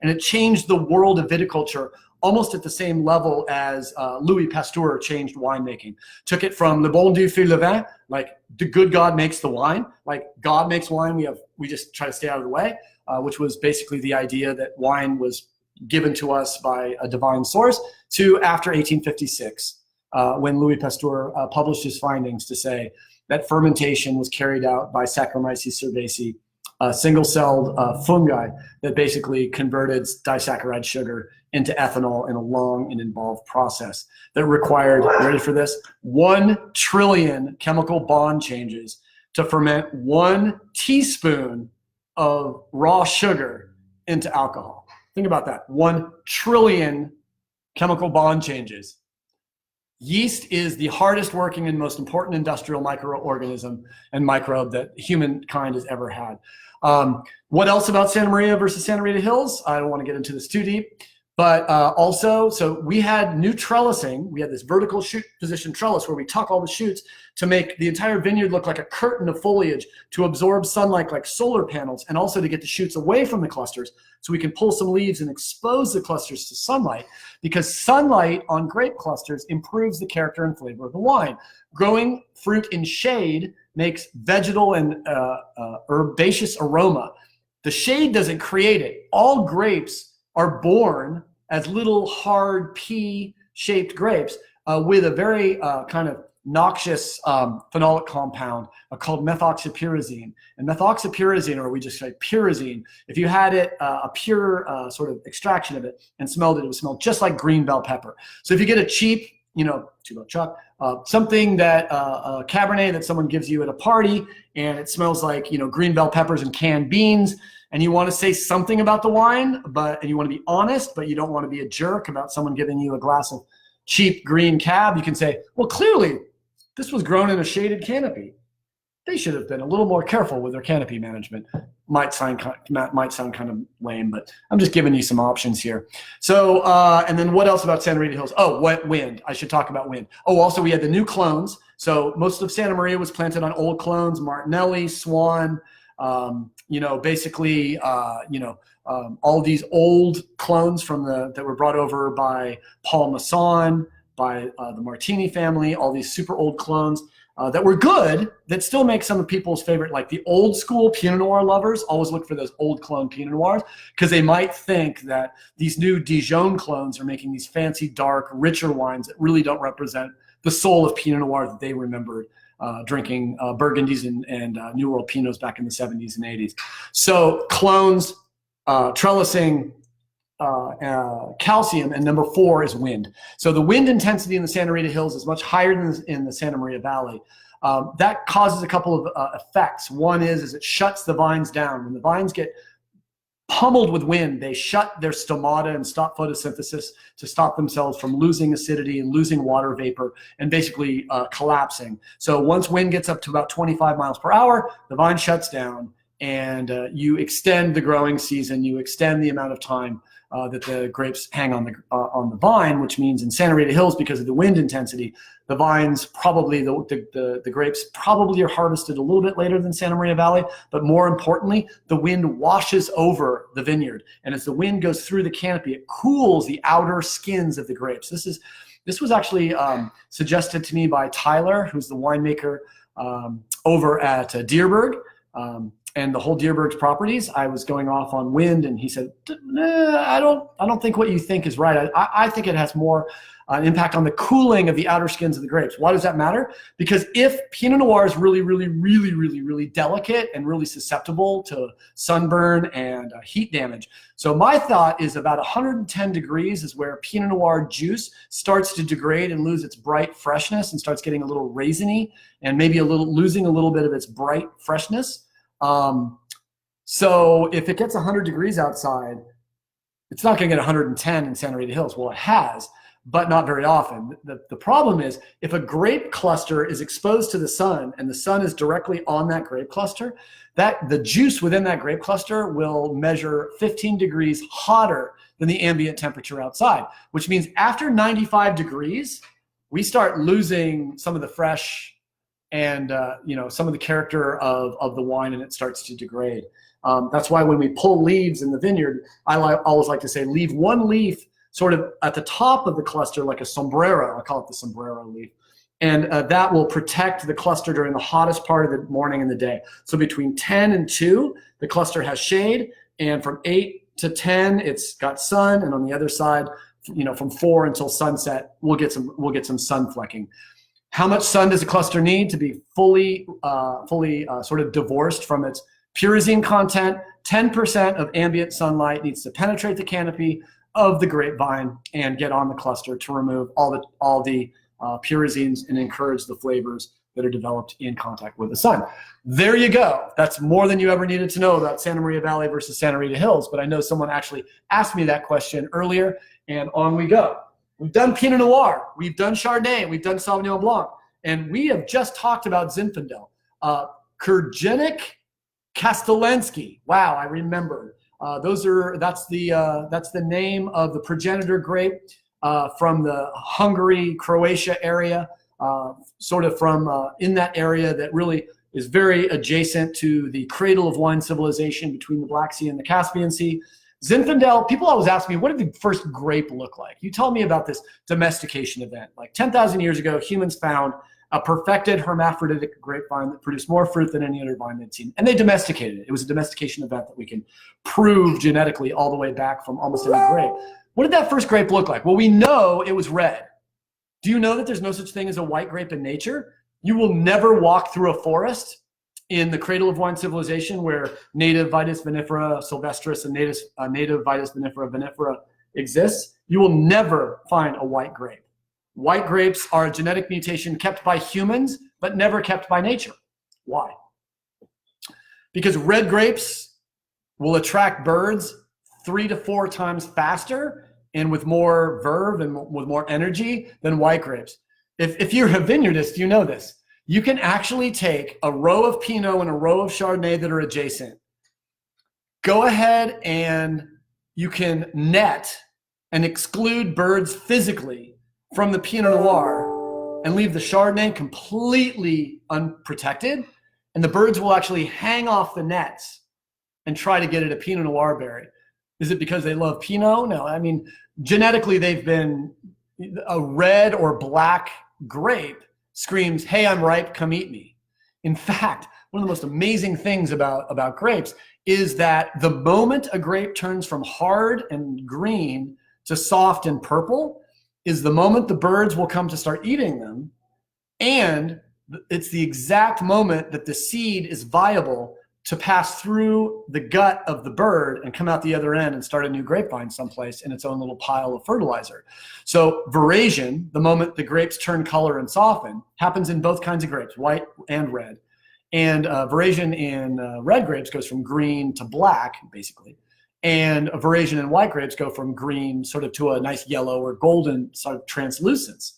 and it changed the world of viticulture almost at the same level as Louis Pasteur changed winemaking. Took it from le bon Dieu fait le vin, like the good God makes the wine, like God makes wine, we just try to stay out of the way, which was basically the idea that wine was given to us by a divine source, to after 1856, when Louis Pasteur published his findings to say that fermentation was carried out by Saccharomyces cerevisiae, single-celled fungi that basically converted disaccharide sugar into ethanol in a long and involved process that required, ready for this, 1 trillion chemical bond changes to ferment 1 teaspoon of raw sugar into alcohol. Think about that, 1 trillion chemical bond changes. Yeast is the hardest working and most important industrial microorganism and microbe that humankind has ever had. What else about Santa Maria versus Santa Rita Hills? I don't want to get into this too deep, but also, so we had new trellising. We had this vertical shoot position trellis where we tuck all the shoots to make the entire vineyard look like a curtain of foliage to absorb sunlight like solar panels, and also to get the shoots away from the clusters so we can pull some leaves and expose the clusters to sunlight, because sunlight on grape clusters improves the character and flavor of the wine. Growing fruit in shade makes vegetal and herbaceous aroma. The shade doesn't create it. All grapes are born as little hard pea-shaped grapes with a very kind of noxious phenolic compound called methoxypyrazine. And methoxypyrazine, or we just say pyrazine, if you had it, a pure sort of extraction of it and smelled it, it would smell just like green bell pepper. So if you get a cheap, $2 chuck, something that a Cabernet that someone gives you at a party, and it smells like green bell peppers and canned beans, and you want to say something about the wine, and you want to be honest, but you don't want to be a jerk about someone giving you a glass of cheap green cab, you can say, well, clearly this was grown in a shaded canopy. They should have been a little more careful with their canopy management. Might sound kind of lame, but I'm just giving you some options here. So, and then what else about Santa Rita Hills? Oh, wind. I should talk about wind. Oh, also we had the new clones. So most of Santa Maria was planted on old clones, Martinelli, Swan, basically, all these old clones that were brought over by Paul Masson, by the Martini family, all these super old clones that were good, that still make some of people's favorite, like the old school Pinot Noir lovers always look for those old clone Pinot Noirs, because they might think that these new Dijon clones are making these fancy, dark, richer wines that really don't represent the soul of Pinot Noir that they remembered drinking Burgundies and New World Pinots back in the 70s and 80s. So clones, trellising, calcium, and number 4 is wind. So the wind intensity in the Santa Rita Hills is much higher than in the Santa Maria Valley. That causes a couple of effects. One is it shuts the vines down. When the vines get pummeled with wind, they shut their stomata and stop photosynthesis to stop themselves from losing acidity and losing water vapor and basically collapsing. So once wind gets up to about 25 miles per hour, the vine shuts down, and you extend the growing season. You extend the amount of time that the grapes hang on the vine, which means in Santa Rita Hills, because of the wind intensity, the vines probably, the grapes probably are harvested a little bit later than Santa Maria Valley, but more importantly, the wind washes over the vineyard. And as the wind goes through the canopy, it cools the outer skins of the grapes. This was actually suggested to me by Tyler, who's the winemaker over at Dierberg. And the whole Dierberg's properties, I was going off on wind, and he said, nah, I don't think what you think is right. I think it has more impact on the cooling of the outer skins of the grapes. Why does that matter? Because if Pinot Noir is really, really, really, really, really delicate and really susceptible to sunburn and heat damage. So my thought is about 110 degrees is where Pinot Noir juice starts to degrade and lose its bright freshness and starts getting a little raisiny and maybe losing a little bit of its bright freshness. So if it gets 100 degrees outside, it's not going to get 110 in Santa Rita Hills. Well, it has, but not very often. The problem is if a grape cluster is exposed to the sun and the sun is directly on that grape cluster, that the juice within that grape cluster will measure 15 degrees hotter than the ambient temperature outside, which means after 95 degrees, we start losing some of the fresh and some of the character of the wine, and it starts to degrade. That's why when we pull leaves in the vineyard, I always like to say, leave one leaf sort of at the top of the cluster like a sombrero. I call it the sombrero leaf. And that will protect the cluster during the hottest part of the morning and the day. So between 10 and 2, the cluster has shade, and from 8 to 10, it's got sun, and on the other side, from 4 until sunset, we'll get some sun flecking. How much sun does a cluster need to be fully sort of divorced from its pyrazine content? 10% of ambient sunlight needs to penetrate the canopy of the grapevine and get on the cluster to remove all the pyrazines and encourage the flavors that are developed in contact with the sun. There you go. That's more than you ever needed to know about Santa Maria Valley versus Santa Rita Hills, but I know someone actually asked me that question earlier, and on we go. We've done Pinot Noir, we've done Chardonnay, we've done Sauvignon Blanc, and we have just talked about Zinfandel. Kurgenik Kastelanski. Wow, I remember. That's the name of the progenitor grape from the Hungary, Croatia area, sort of from in that area that really is very adjacent to the cradle of wine civilization between the Black Sea and the Caspian Sea. Zinfandel, people always ask me, what did the first grape look like? You tell me about this domestication event. Like 10,000 years ago, humans found a perfected hermaphroditic grapevine that produced more fruit than any other vine they'd seen. And they domesticated it. It was a domestication event that we can prove genetically all the way back from almost any grape. What did that first grape look like? Well, we know it was red. Do you know that there's no such thing as a white grape in nature? You will never walk through a forest in the cradle of wine civilization where native Vitis vinifera sylvestris and native Vitis vinifera exists. You will never find a white grape. White grapes are a genetic mutation kept by humans, but never kept by nature. Why? Because red grapes will attract birds 3 to 4 times faster and with more verve and with more energy than white grapes. If you're a vineyardist, you know this. You can actually take a row of Pinot and a row of Chardonnay that are adjacent. Go ahead and you can net and exclude birds physically from the Pinot Noir and leave the Chardonnay completely unprotected, and the birds will actually hang off the nets and try to get at a Pinot Noir berry. Is it because they love Pinot? No, I mean, genetically they've been, a red or black grape screams, hey, I'm ripe, come eat me. In fact, one of the most amazing things about grapes is that the moment a grape turns from hard and green to soft and purple is the moment the birds will come to start eating them. And it's the exact moment that the seed is viable to pass through the gut of the bird and come out the other end and start a new grapevine someplace in its own little pile of fertilizer. So veraison, the moment the grapes turn color and soften, happens in both kinds of grapes, white and red. And veraison in red grapes goes from green to black, basically. And veraison in white grapes go from green sort of to a nice yellow or golden sort of translucence.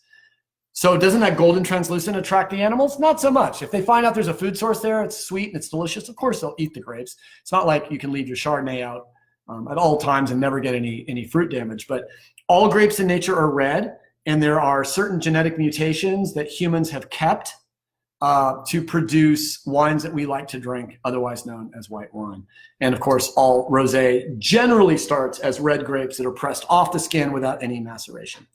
So doesn't that golden translucent attract the animals? Not so much. If they find out there's a food source there, it's sweet and it's delicious, of course they'll eat the grapes. It's not like you can leave your Chardonnay out at all times and never get any fruit damage. But all grapes in nature are red, and there are certain genetic mutations that humans have kept to produce wines that we like to drink, otherwise known as white wine. And of course, all rosé generally starts as red grapes that are pressed off the skin without any maceration.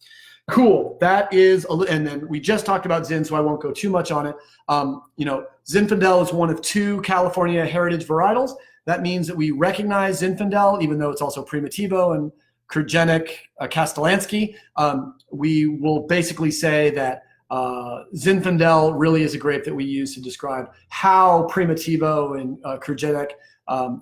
Cool. That is, and then we just talked about Zin, so I won't go too much on it. Zinfandel is one of 2 California heritage varietals. That means that we recognize Zinfandel, even though it's also Primitivo and Kurgenik Kastelanski. We will basically say that Zinfandel really is a grape that we use to describe how Primitivo and Kurgenik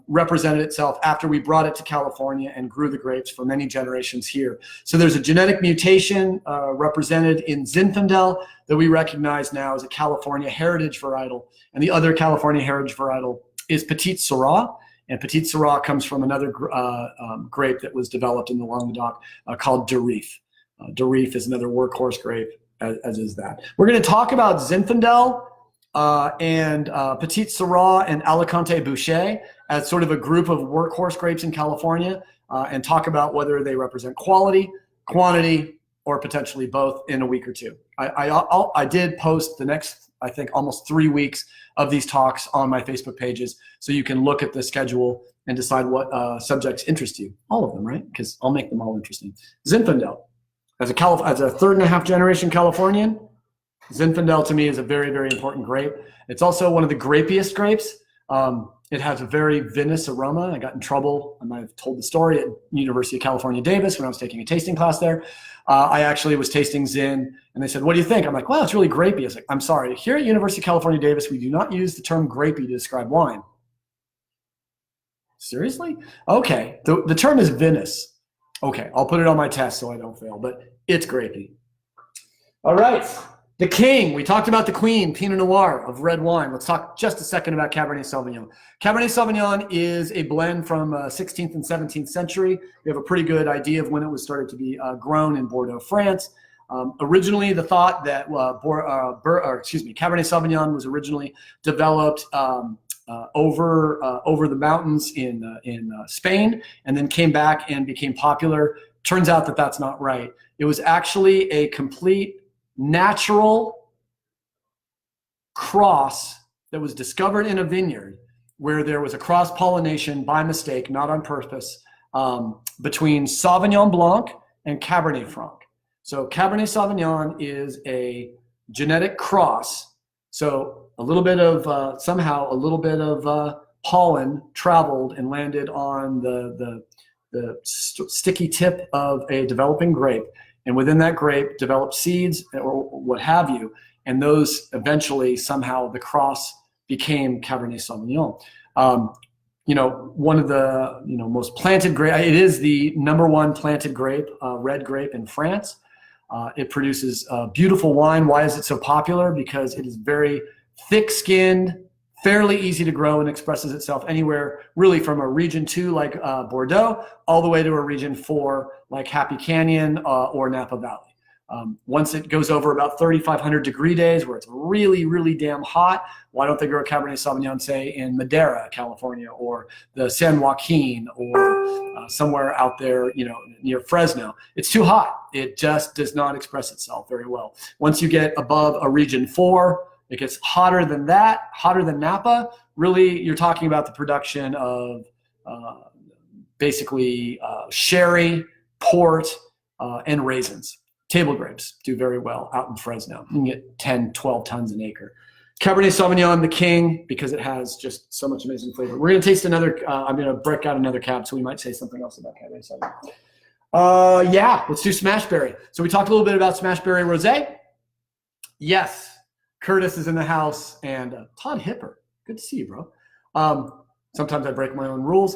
represented itself after we brought it to California and grew the grapes for many generations here. So there's a genetic mutation represented in Zinfandel that we recognize now as a California heritage varietal. And the other California heritage varietal is Petite Sirah. And Petite Sirah comes from another grape that was developed in the Languedoc called Durif. Durif is another workhorse grape, as is that. We're going to talk about Zinfandel and Petite Sirah and Alicante Bouschet as sort of a group of workhorse grapes in California, and talk about whether they represent quality, quantity, or potentially both in a week or two. I did post the next, I think, almost 3 weeks of these talks on my Facebook pages, so you can look at the schedule and decide what subjects interest you. All of them, right? Because I'll make them all interesting. Zinfandel. As a third and a half generation Californian, Zinfandel to me is a very, very important grape. It's also one of the grapiest grapes. It has a very vinous aroma. I got in trouble. I might have told the story at University of California, Davis when I was taking a tasting class there. I actually was tasting Zin, and they said, "What do you think?" I'm like, "Wow, it's really grapey." I was like, "I'm sorry. Here at University of California, Davis, we do not use the term grapey to describe wine." Seriously? Okay. The term is vinous. Okay, I'll put it on my test so I don't fail, but it's grapey. All right. The king. We talked about the queen, Pinot Noir of red wine. Let's talk just a second about Cabernet Sauvignon. Cabernet Sauvignon is a blend from 16th and 17th century. We have a pretty good idea of when it was started to be grown in Bordeaux, France. Originally, the thought that Cabernet Sauvignon was originally developed over the mountains in Spain, and then came back and became popular. Turns out that that's not right. It was actually a complete natural cross that was discovered in a vineyard where there was a cross-pollination by mistake, not on purpose, between Sauvignon Blanc and Cabernet Franc. So Cabernet Sauvignon is a genetic cross. So a little bit of somehow a little bit of pollen traveled and landed on the sticky tip of a developing grape, and within that grape developed seeds or what have you, and those eventually somehow the cross became Cabernet Sauvignon. One of the most planted grape. It is the #1 planted grape, red grape in France. It produces beautiful wine. Why is it so popular? Because it is very thick-skinned, fairly easy to grow, and expresses itself anywhere really from a region 2 like Bordeaux all the way to a region 4 like Happy Canyon or Napa Valley. Once it goes over about 3,500 degree days where it's really, really damn hot, why don't they grow Cabernet Sauvignon, say, in Madera, California, or the San Joaquin, or somewhere out there, near Fresno? It's too hot. It just does not express itself very well. Once you get above a region 4, it gets hotter than that, hotter than Napa. Really, you're talking about the production of basically sherry, port, and raisins. Table grapes do very well out in Fresno. You can get 10, 12 tons an acre. Cabernet Sauvignon, the king, because it has just so much amazing flavor. We're going to taste another, I'm going to break out another cab, so we might say something else about Cabernet Sauvignon. Yeah, let's do Smashberry. So we talked a little bit about Smashberry Rosé. Yes. Curtis is in the house, and Todd Hipper. Good to see you, bro. Sometimes I break my own rules.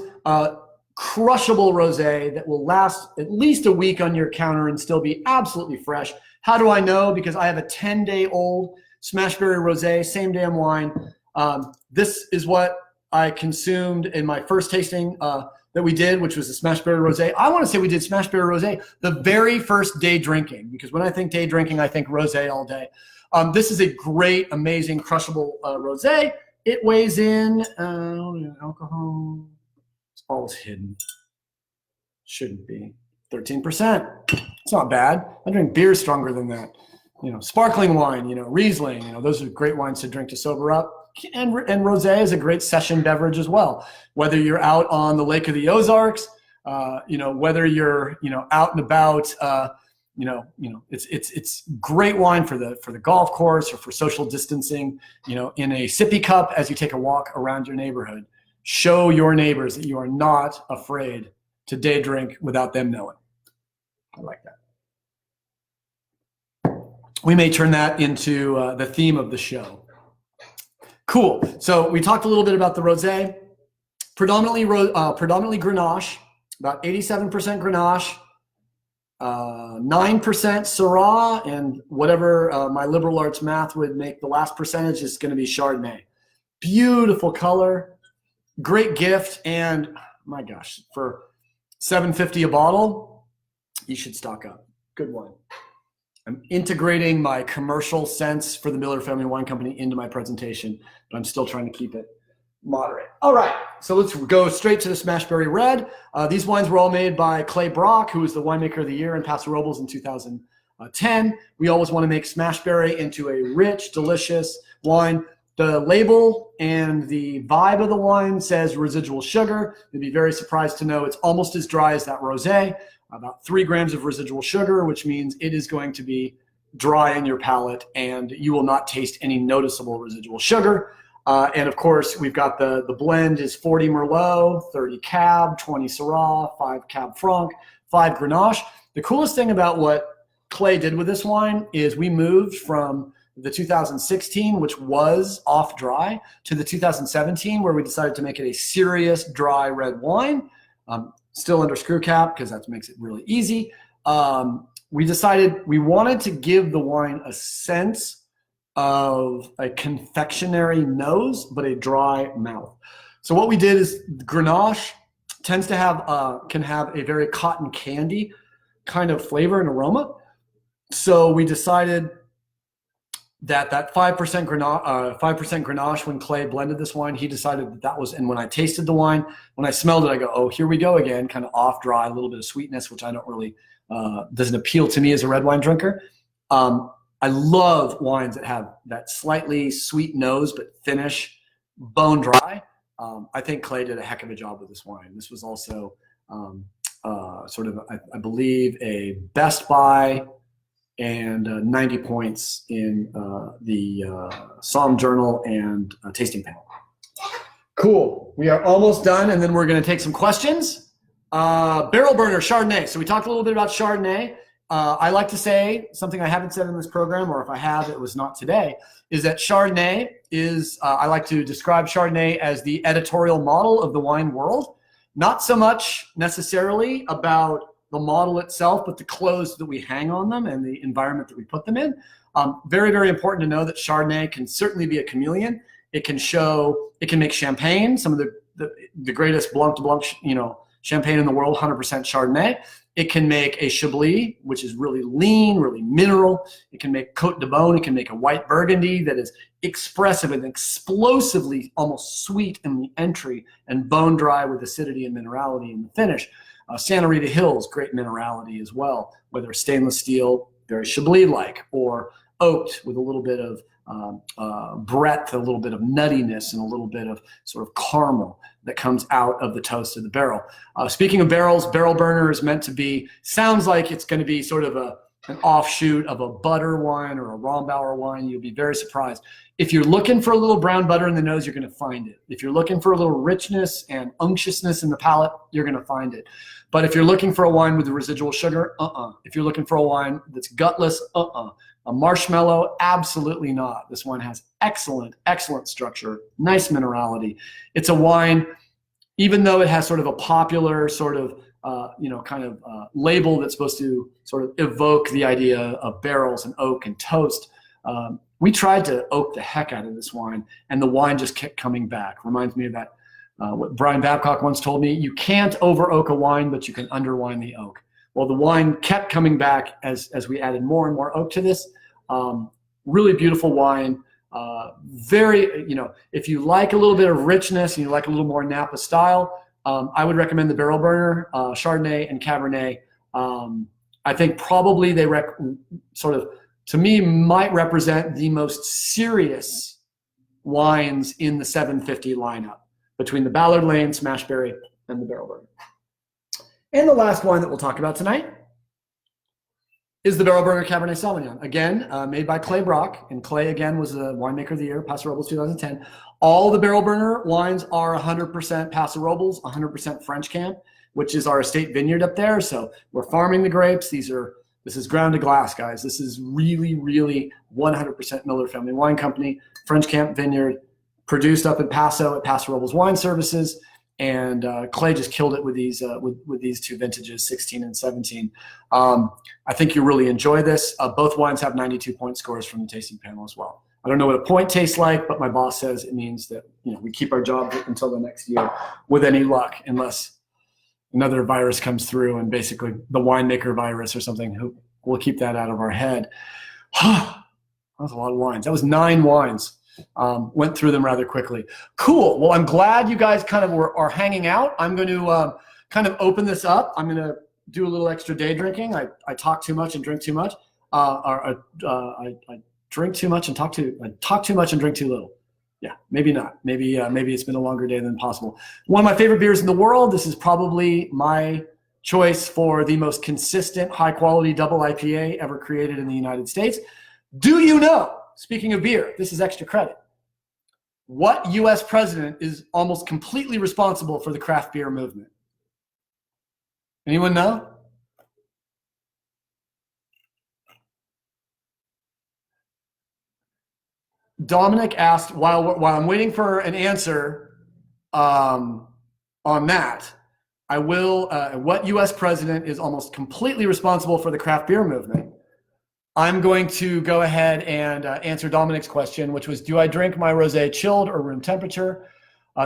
Crushable rosé that will last at least a week on your counter and still be absolutely fresh. How do I know? Because I have a 10-day-old Smashberry rosé, same damn wine. This is what I consumed in my first tasting that we did, which was the Smashberry rosé. I want to say we did Smashberry rosé the very first day drinking, because when I think day drinking, I think rosé all day. This is a great, amazing, crushable rosé. It weighs in alcohol. It's always hidden. Shouldn't be. 13%. It's not bad. I drink beer stronger than that. Sparkling wine, Riesling, those are great wines to drink to sober up. And rosé is a great session beverage as well. Whether you're out on the Lake of the Ozarks, whether you're, out and about, it's great wine for the golf course or for social distancing, in a sippy cup as you take a walk around your neighborhood. Show your neighbors that you are not afraid to day drink without them knowing. I like that. We may turn that into the theme of the show. Cool. So we talked a little bit about the rosé, predominantly Grenache, about 87% Grenache, 9% Syrah, and whatever my liberal arts math would make the last percentage is going to be Chardonnay. Beautiful color, great gift, and my gosh, for $7.50 a bottle, you should stock up. Good wine. I'm integrating my commercial sense for the Miller Family Wine Company into my presentation, but I'm still trying to keep it moderate. All right, so let's go straight to the Smashberry Red. These wines were all made by Clay Brock, who was the winemaker of the year in Paso Robles in 2010. We always want to make Smashberry into a rich, delicious wine. The label and the vibe of the wine says residual sugar. You'd be very surprised to know it's almost as dry as that rosé, about 3 grams of residual sugar, which means it is going to be dry in your palate and you will not taste any noticeable residual sugar. And of course, we've got the blend is 40 Merlot, 30 Cab, 20 Syrah, 5 Cab Franc, 5 Grenache. The coolest thing about what Clay did with this wine is we moved from the 2016, which was off dry, to the 2017, where we decided to make it a serious dry red wine, still under screw cap because that makes it really easy. We decided we wanted to give the wine a sense of a confectionery nose, but a dry mouth. So what we did is Grenache tends to have can have a very cotton candy kind of flavor and aroma. So we decided that 5% Grenache, when Clay blended this wine, he decided that was, and when I tasted the wine, when I smelled it, I go, oh, here we go again, kind of off dry, a little bit of sweetness, which I don't really, doesn't appeal to me as a red wine drinker. I love wines that have that slightly sweet nose, but finish bone dry. I think Clay did a heck of a job with this wine. This was also sort of, I believe, a Best Buy and 90 points in the Somm Journal and tasting panel. Cool. We are almost done, and then we're going to take some questions. Barrel burner Chardonnay. So we talked a little bit about Chardonnay. I like to say something I haven't said in this program, or if I have, it was not today, is that Chardonnay is, I like to describe Chardonnay as the editorial model of the wine world. Not so much necessarily about the model itself, but the clothes that we hang on them and the environment that we put them in. Very, very important to know that Chardonnay can certainly be a chameleon. It can make champagne, some of the greatest Blanc de Blanc, champagne in the world, 100% Chardonnay. It can make a Chablis, which is really lean, really mineral. It can make Côte de Beaune. It can make a white Burgundy that is expressive and explosively almost sweet in the entry and bone dry with acidity and minerality in the finish. Santa Rita Hills, great minerality as well, whether stainless steel, very Chablis-like, or oaked with a little bit of breadth, a little bit of nuttiness, and a little bit of sort of caramel that comes out of the toast of the barrel. Speaking of barrels, barrel burner is meant to be, sounds like it's going to be sort of an offshoot of a butter wine or a Rombauer wine. You'll be very surprised. If you're looking for a little brown butter in the nose, you're going to find it. If you're looking for a little richness and unctuousness in the palate, you're going to find it. But if you're looking for a wine with the residual sugar, If you're looking for a wine that's gutless, A marshmallow, absolutely not. This wine has excellent, excellent structure, nice minerality. It's a wine, even though it has sort of a popular sort of, label that's supposed to sort of evoke the idea of barrels and oak and toast. We tried to oak the heck out of this wine, and the wine just kept coming back. Reminds me of that, what Brian Babcock once told me, you can't over oak a wine, but you can under wine the oak. Well, the wine kept coming back as we added more and more oak to this. Really beautiful wine. Very, if you like a little bit of richness and you like a little more Napa style, I would recommend the Barrel Burner, Chardonnay and Cabernet. I think probably they to me, might represent the most serious wines in the 750 lineup between the Ballard Lane, Smashberry, and the Barrel Burner. And the last wine that we'll talk about tonight is the Barrel Burner Cabernet Sauvignon. Again, made by Clay Brock, and Clay again was the winemaker of the year, Paso Robles 2010. All the Barrel Burner wines are 100% Paso Robles, 100% French Camp, which is our estate vineyard up there. So we're farming the grapes. This is ground to glass, guys. This is really, really 100% Miller Family Wine Company, French Camp Vineyard, produced up in Paso at Paso Robles Wine Services. And Clay just killed it with these two vintages, 16 and 17. I think you'll really enjoy this. Both wines have 92-point scores from the tasting panel as well. I don't know what a point tastes like, but my boss says it means that we keep our job until the next year with any luck, unless another virus comes through and basically the winemaker virus or something. We'll keep that out of our head. That was a lot of wines. That was 9 wines. Went through them rather quickly. Cool. Well, I'm glad you guys kind of are hanging out. I'm going to kind of open this up. I'm going to do a little extra day drinking. I talk too much and drink too much. I drink too much and talk too much and drink too little. Yeah, maybe not. Maybe it's been a longer day than possible. One of my favorite beers in the world. This is probably my choice for the most consistent, high-quality double IPA ever created in the United States. Do you know, speaking of beer, this is extra credit, what U.S. president is almost completely responsible for the craft beer movement? Anyone know? Dominic asked, while I'm waiting for an answer on that, I will, what U.S. president is almost completely responsible for the craft beer movement? I'm going to go ahead and answer Dominic's question, which was, do I drink my rosé chilled or room temperature?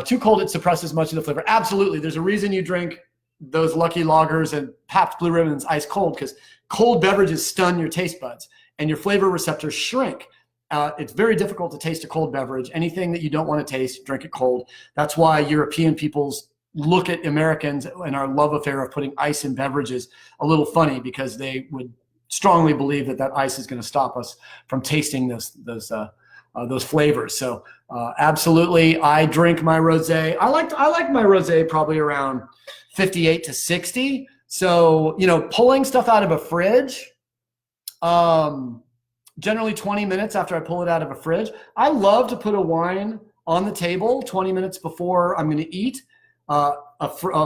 Too cold, it suppresses much of the flavor. Absolutely. There's a reason you drink those Lucky Lagers and Pabst Blue Ribbons ice cold, because cold beverages stun your taste buds and your flavor receptors shrink. It's very difficult to taste a cold beverage. Anything that you don't want to taste, drink it cold. That's why European peoples look at Americans and our love affair of putting ice in beverages a little funny, because they would strongly believe that ice is going to stop us from tasting those flavors. So absolutely, I drink my rosé. I like my rosé probably around 58 to 60. So, pulling stuff out of a fridge, generally 20 minutes after I pull it out of a fridge. I love to put a wine on the table 20 minutes before I'm going to eat, a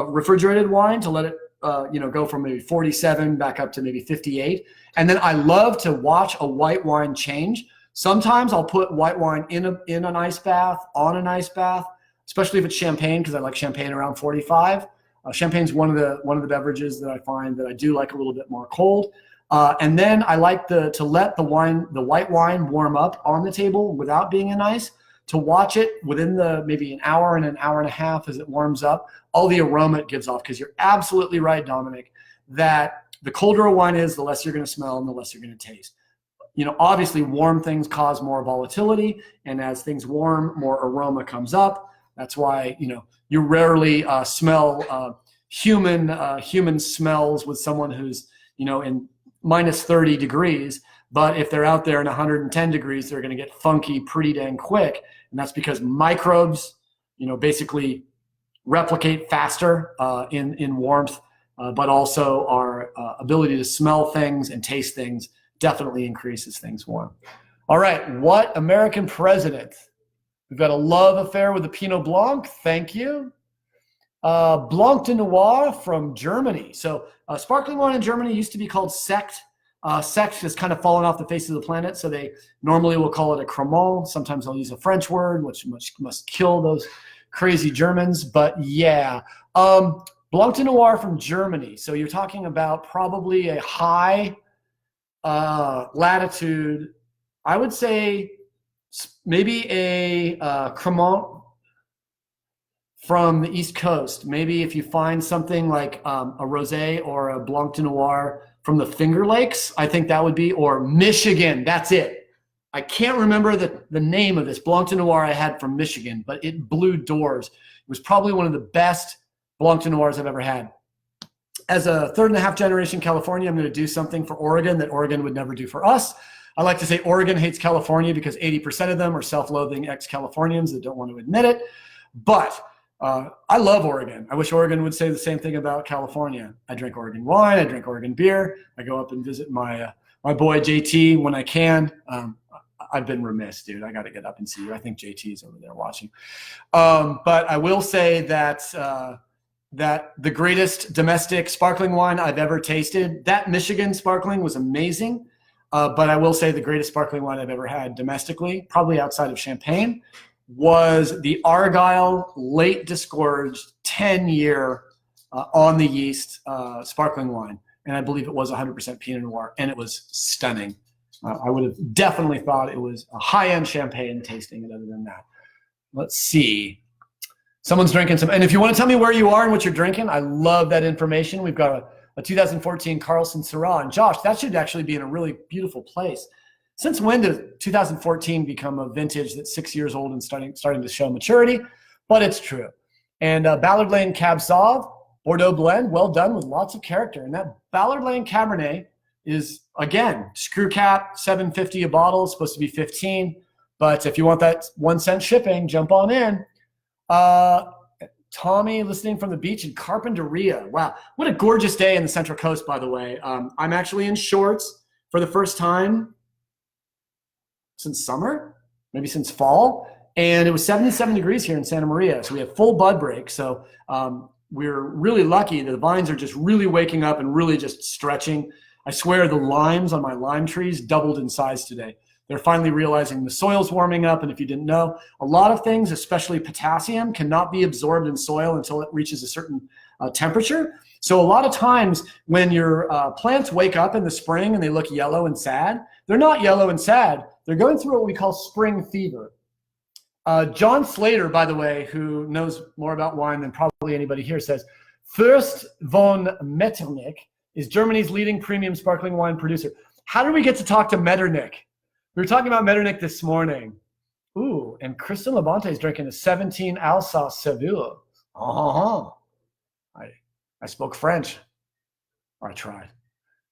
refrigerated wine, to let it go from maybe 47 back up to maybe 58. And then I love to watch a white wine change. Sometimes I'll put white wine in an ice bath, on an ice bath, especially if it's champagne, because I like champagne around 45. Champagne's one of the beverages that I find that I do like a little bit more cold. And then I like to let the white wine warm up on the table without being in ice, to watch it within maybe an hour and a half as it warms up, all the aroma it gives off. Because you're absolutely right, Dominic, that the colder a wine is, the less you're going to smell and the less you're going to taste. Obviously warm things cause more volatility, and as things warm, more aroma comes up. That's why, you rarely smell human smells with someone who's, in minus 30 degrees. But if they're out there in 110 degrees, they're going to get funky pretty dang quick. And that's because microbes, basically replicate faster in warmth, but also our ability to smell things and taste things definitely increases things warm. All right, what American president? We've got a love affair with the Pinot Blanc. Thank you. Blanc de Noir from Germany. So sparkling wine in Germany used to be called Sekt. Sekt has kind of fallen off the face of the planet, so they normally will call it a Cremant. Sometimes they'll use a French word, which must kill those crazy Germans. But yeah, Blanc de Noir from Germany. So you're talking about probably a high latitude. I would say maybe a Cremant from the East Coast. Maybe if you find something like a rosé or a Blanc de Noir from the Finger Lakes, I think that would be, or Michigan. That's it. I can't remember the name of this Blanc de Noir I had from Michigan, but it blew doors. It was probably one of the best Blanc de Noirs I've ever had. As a third and a half generation California, I'm going to do something for Oregon that Oregon would never do for us. I like to say Oregon hates California because 80% of them are self-loathing ex-Californians that don't want to admit it. But I love Oregon. I wish Oregon would say the same thing about California. I drink Oregon wine. I drink Oregon beer. I go up and visit my boy JT when I can. I've been remiss, dude. I got to get up and see you. I think JT is over there watching. But I will say that that the greatest domestic sparkling wine I've ever tasted, that Michigan sparkling was amazing. But I will say the greatest sparkling wine I've ever had domestically, probably outside of champagne, was the Argyle late disgorged 10-year on the yeast sparkling wine. And I believe it was 100% Pinot Noir, and it was stunning. I would have definitely thought it was a high-end champagne tasting it other than that. Let's see. Someone's drinking some. And if you want to tell me where you are and what you're drinking, I love that information. We've got a 2014 Carlson Syrah. And Josh, that should actually be in a really beautiful place. Since when did 2014 become a vintage that's 6 years old and starting to show maturity? But it's true. And Ballard Lane Cab Sauv, Bordeaux blend, well done with lots of character. And that Ballard Lane Cabernet is, again, screw cap, $7.50 a bottle, supposed to be 15. But if you want that 1 cent shipping, jump on in. Tommy listening from the beach in Carpinteria. Wow, what a gorgeous day in the Central Coast, by the way. I'm actually in shorts for the first time since summer, maybe since fall. And it was 77 degrees here in Santa Maria. So we have full bud break. So we're really lucky that the vines are just really waking up and really just stretching. I swear the limes on my lime trees doubled in size today. They're finally realizing the soil's warming up. And if you didn't know, a lot of things, especially potassium, cannot be absorbed in soil until it reaches a certain temperature. So a lot of times when your plants wake up in the spring and they look yellow and sad, they're not yellow and sad. They're going through what we call spring fever. John Slater, by the way, who knows more about wine than probably anybody here, says, Fürst von Metternich is Germany's leading premium sparkling wine producer. How did we get to talk to Metternich? We were talking about Metternich this morning. Ooh, and Kristen Labonte is drinking a 17 Alsace Seville. I spoke French. Or I tried.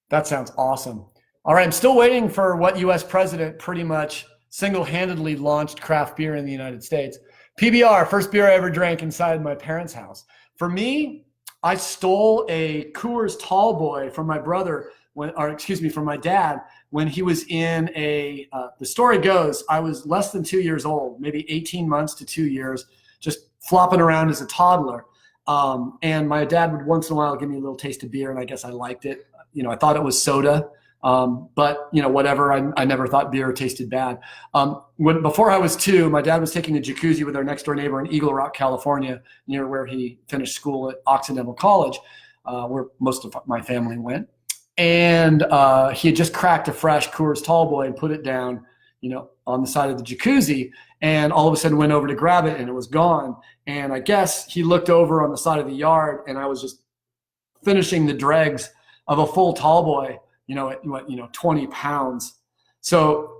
That sounds awesome. All right, I'm still waiting for what U.S. president pretty much single-handedly launched craft beer in the United States. PBR, first beer I ever drank inside my parents' house. For me, I stole a Coors Tall Boy from my brother, from my dad, when he was in the story goes, I was less than 2 years old, maybe 18 months to 2 years, just flopping around as a toddler. And my dad would once in a while give me a little taste of beer, and I guess I liked it. I thought it was soda. But whatever, I never thought beer tasted bad. Before I was 2, my dad was taking a jacuzzi with our next door neighbor in Eagle Rock, California, near where he finished school at Occidental College, where most of my family went. And he had just cracked a fresh Coors Tall Boy and put it down, on the side of the jacuzzi, and all of a sudden went over to grab it and it was gone. And I guess he looked over on the side of the yard and I was just finishing the dregs of a full Tall Boy, at 20 pounds. So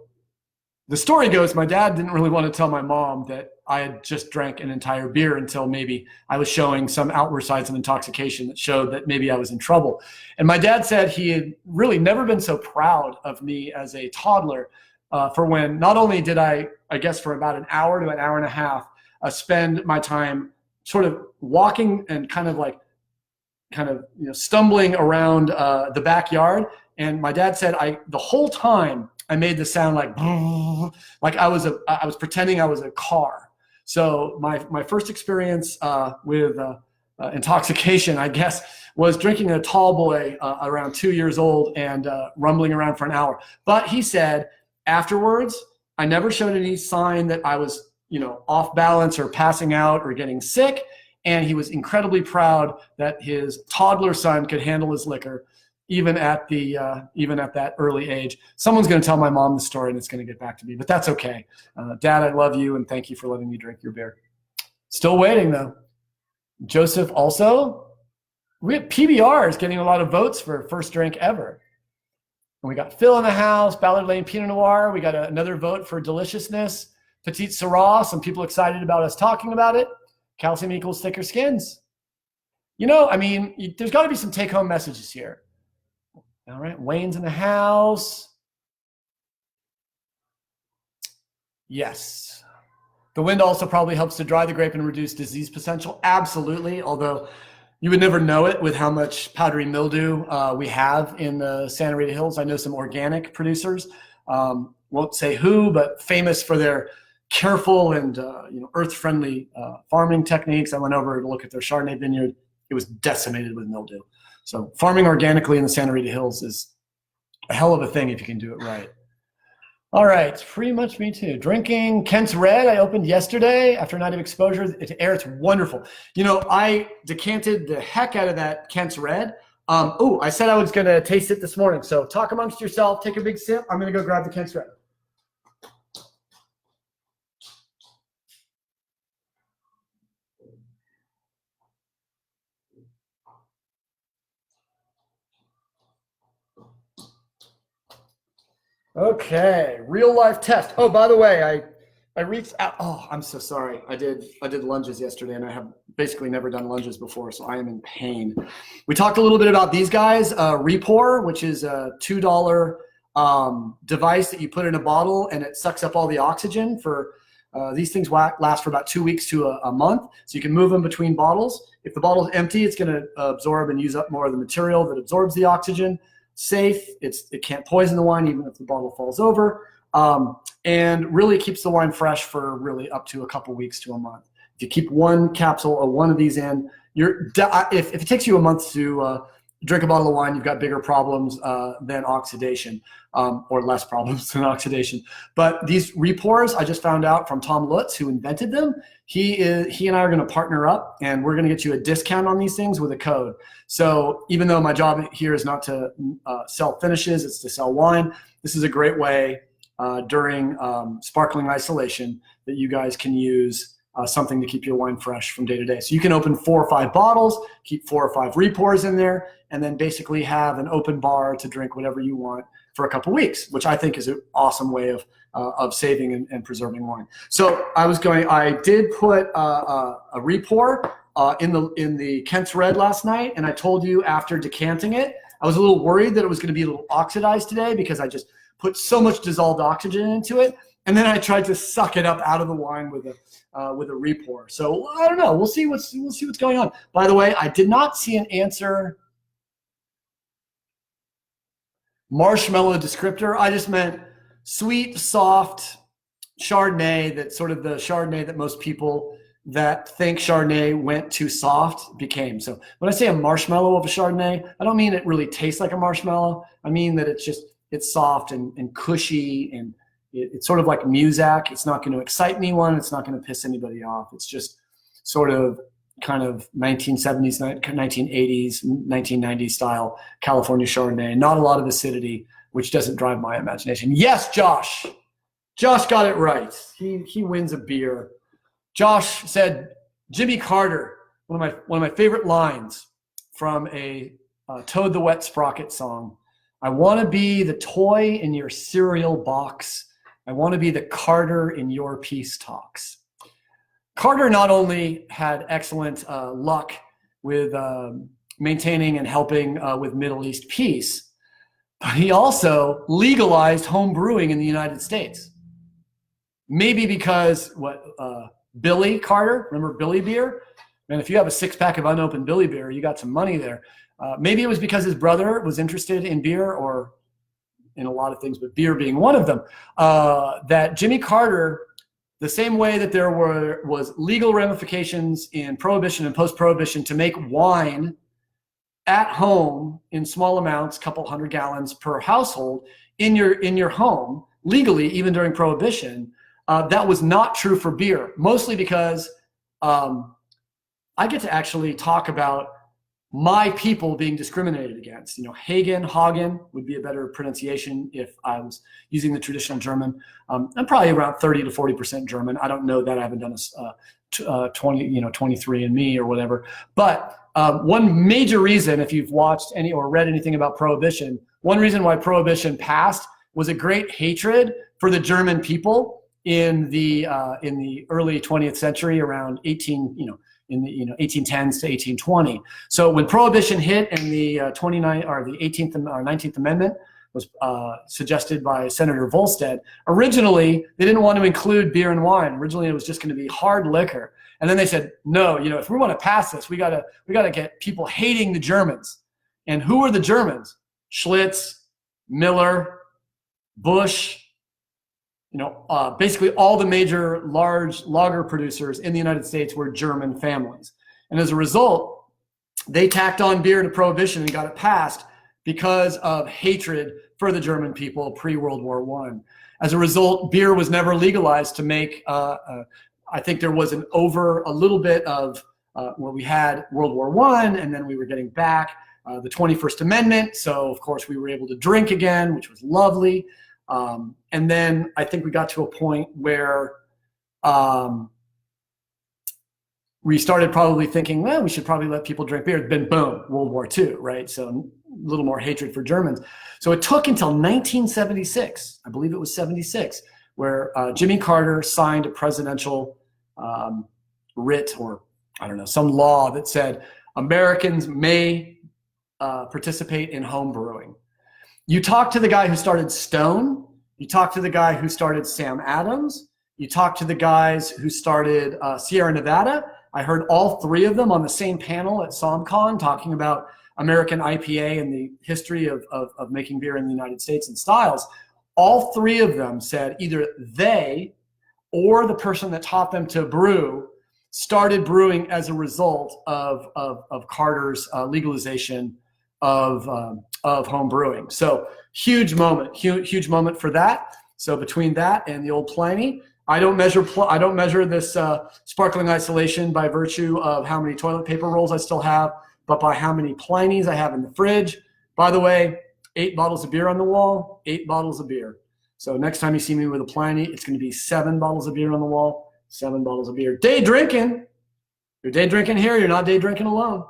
the story goes, my dad didn't really want to tell my mom that I had just drank an entire beer until maybe I was showing some outward signs of intoxication that showed that maybe I was in trouble. And my dad said he had really never been so proud of me as a toddler for when not only did I guess for about an hour to an hour and a half, spend my time sort of walking and kind of stumbling around the backyard. And my dad said the whole time I made the sound like I was pretending I was a car. So my first experience with intoxication, I guess, was drinking a Tall Boy around 2 years old and rumbling around for an hour. But he said afterwards, I never showed any sign that I was, off balance or passing out or getting sick. And he was incredibly proud that his toddler son could handle his liquor, even at that early age. Someone's going to tell my mom the story, and it's going to get back to me, but that's okay. Dad, I love you, and thank you for letting me drink your beer. Still waiting though. Joseph also. PBR is getting a lot of votes for first drink ever. And we got Phil in the house, Ballard Lane Pinot Noir. We got another vote for deliciousness. Petite Syrah. Some people excited about us talking about it. Calcium equals thicker skins. There's got to be some take-home messages here. All right, Wayne's in the house. Yes. The wind also probably helps to dry the grape and reduce disease potential. Absolutely, although you would never know it with how much powdery mildew we have in the Santa Rita Hills. I know some organic producers, won't say who, but famous for their careful and earth-friendly farming techniques. I went over to look at their Chardonnay vineyard. It was decimated with mildew. So farming organically in the Santa Rita Hills is a hell of a thing if you can do it right. All right, pretty much me too. Drinking Kent's Red, I opened yesterday after a night of exposure to air. It's wonderful. I decanted the heck out of that Kent's Red. I said I was going to taste it this morning. So talk amongst yourself, take a big sip. I'm going to go grab the Kent's Red. Okay, real life test. Oh, by the way, I reached out. Oh, I'm so sorry. I did lunges yesterday, and I have basically never done lunges before, so I am in pain. We talked a little bit about these guys, Repor, which is a $2 device that you put in a bottle, and it sucks up all the oxygen for these things last for about 2 weeks to a month. So you can move them between bottles. If the bottle is empty, it's going to absorb and use up more of the material that absorbs the oxygen. Safe. It can't poison the wine, even if the bottle falls over. And really keeps the wine fresh for really up to a couple weeks to a month. If you keep one capsule or one of these in, if it takes you a month to drink a bottle of wine, you've got bigger problems than oxidation, or less problems than oxidation. But these repours, I just found out from Tom Lutz, who invented them. He and I are going to partner up, and we're going to get you a discount on these things with a code. So even though my job here is not to sell finishes, it's to sell wine, this is a great way during sparkling isolation that you guys can use something to keep your wine fresh from day to day. So you can open 4 or 5 bottles, keep 4 or 5 repours in there, and then basically have an open bar to drink whatever you want for a couple weeks, which I think is an awesome way of saving and preserving wine. So I did put a repour in the Kent's Red last night, and I told you after decanting it, I was a little worried that it was going to be a little oxidized today because I just put so much dissolved oxygen into it, and then I tried to suck it up out of the wine with a repour. So I don't know. We'll see what's going on. By the way, I did not see an answer. Marshmallow descriptor. I just meant sweet, soft Chardonnay. That's sort of the Chardonnay that most people that think Chardonnay went too soft became. So when I say a marshmallow of a Chardonnay, I don't mean it really tastes like a marshmallow. I mean that it's soft and cushy, and it's sort of like Muzak. It's not going to excite anyone. It's not going to piss anybody off. It's just sort of kind of 1970s, 1980s, 1990s style California Chardonnay. Not a lot of acidity, which doesn't drive my imagination. Yes, Josh. Josh got it right. He wins a beer. Josh said, Jimmy Carter, one of my favorite lines from a Toad the Wet Sprocket song. I want to be the toy in your cereal box. I want to be the Carter in your peace talks. Carter not only had excellent luck with maintaining and helping with Middle East peace, but he also legalized home brewing in the United States. Maybe because Billy Carter, remember Billy beer? And if you have a 6-pack of unopened Billy beer, you got some money there. Maybe it was because his brother was interested in beer, or in a lot of things, but beer being one of them, that Jimmy Carter, the same way that there was legal ramifications in Prohibition and post-Prohibition to make wine at home in small amounts, couple hundred gallons per household in your home, legally, even during Prohibition, that was not true for beer, mostly because I get to actually talk about my people being discriminated against. Hagen would be a better pronunciation if I was using the traditional German. I'm probably around 30 to 40% German. I don't know that. I haven't done a 23andMe or whatever. But one major reason, if you've watched any or read anything about Prohibition, one reason why Prohibition passed was a great hatred for the German people in the early 20th century, around 1810s to 1820. So when Prohibition hit and the 18th or 19th Amendment was suggested by Senator Volstead, originally they didn't want to include beer and wine. Originally it was just going to be hard liquor. And then they said, no, if we want to pass this, we gotta get people hating the Germans. And who are the Germans? Schlitz, Miller, Busch, basically all the major large lager producers in the United States were German families. And as a result, they tacked on beer to Prohibition and got it passed because of hatred for the German people pre-World War I. As a result, beer was never legalized to make, I think there was a little bit of, we had World War I, and then we were getting back the 21st Amendment. So of course we were able to drink again, which was lovely. And then I think we got to a point where we started probably thinking, well, we should probably let people drink beer. Then boom, World War II, right? So a little more hatred for Germans. So it took until 1976, I believe it was 76, where Jimmy Carter signed a presidential writ, or I don't know, some law that said Americans may participate in home brewing. You talk to the guy who started Stone. You talk to the guy who started Sam Adams. You talk to the guys who started Sierra Nevada. I heard all three of them on the same panel at SomCon talking about American IPA and the history of making beer in the United States and styles. All three of them said either they or the person that taught them to brew started brewing as a result of Carter's legalization of home brewing. So huge moment for that. So between that and the old Pliny, I don't measure this sparkling isolation by virtue of how many toilet paper rolls I still have, but by how many Pliny's I have in the fridge. By the way, 8 bottles of beer on the wall, 8 bottles of beer. So next time you see me with a Pliny, it's going to be 7 bottles of beer on the wall, 7 bottles of beer. Day drinking. You're day drinking here. You're not day drinking alone.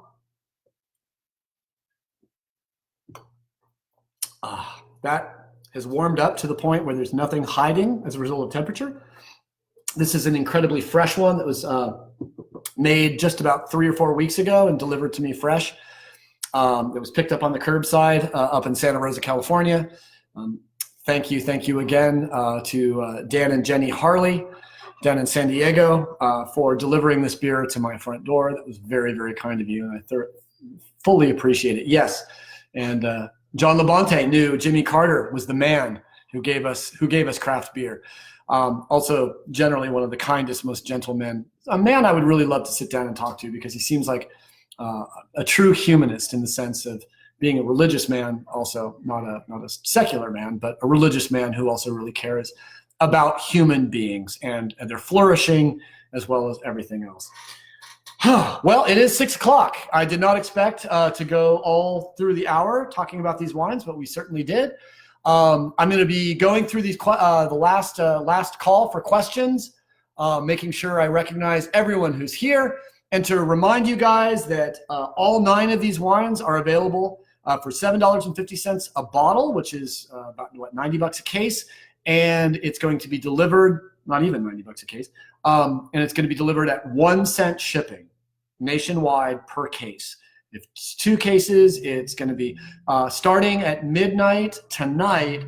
That has warmed up to the point where there's nothing hiding as a result of temperature. This is an incredibly fresh one that was made just about 3 or 4 weeks ago and delivered to me fresh. It was picked up on the curbside up in Santa Rosa, California. Thank you again to Dan and Jenny Harley down in San Diego for delivering this beer to my front door. That was very, very kind of you, and I fully appreciate it. Yes, and John Labonte knew Jimmy Carter was the man who gave us craft beer. Also, generally one of the kindest, most gentle men. A man I would really love to sit down and talk to because he seems like a true humanist in the sense of being a religious man, also not a secular man, but a religious man who also really cares about human beings and their flourishing as well as everything else. Well, it is 6 o'clock. I did not expect to go all through the hour talking about these wines, but we certainly did. I'm going to be going through these the last call for questions, making sure I recognize everyone who's here, and to remind you guys that all 9 of these wines are available for $7.50 a bottle, which is about $90 a case, and it's going to be delivered not even $90 a case, and it's going to be delivered at 1 cent shipping nationwide per case. If it's 2 cases, it's going to be starting at midnight tonight.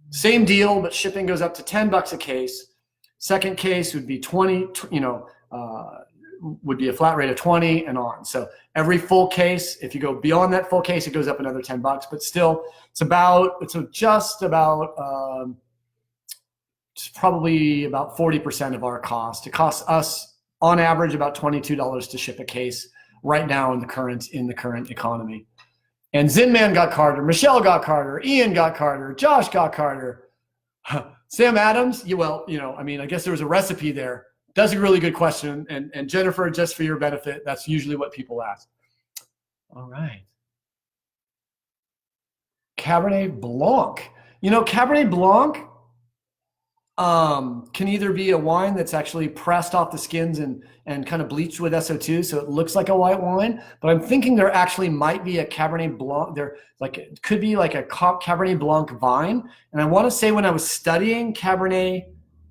Same deal, but shipping goes up to $10 a case. Second case would be 20. Would be a flat rate of 20 and on. So every full case, if you go beyond that full case, it goes up another $10. But still, it's probably about 40% of our cost. It costs us on average about $22 to ship a case right now in the current economy. And Zinman got Carter, Michelle got Carter, Ian got Carter, Josh got Carter, Sam Adams. I guess there was a recipe there. That's a really good question. And Jennifer, just for your benefit, that's usually what people ask. All right. Cabernet Blanc. Cabernet Blanc can either be a wine that's actually pressed off the skins and kind of bleached with SO2, so it looks like a white wine. But I'm thinking there actually might be a Cabernet Blanc. It could be like a Cabernet Blanc vine. And I want to say when I was studying Cabernet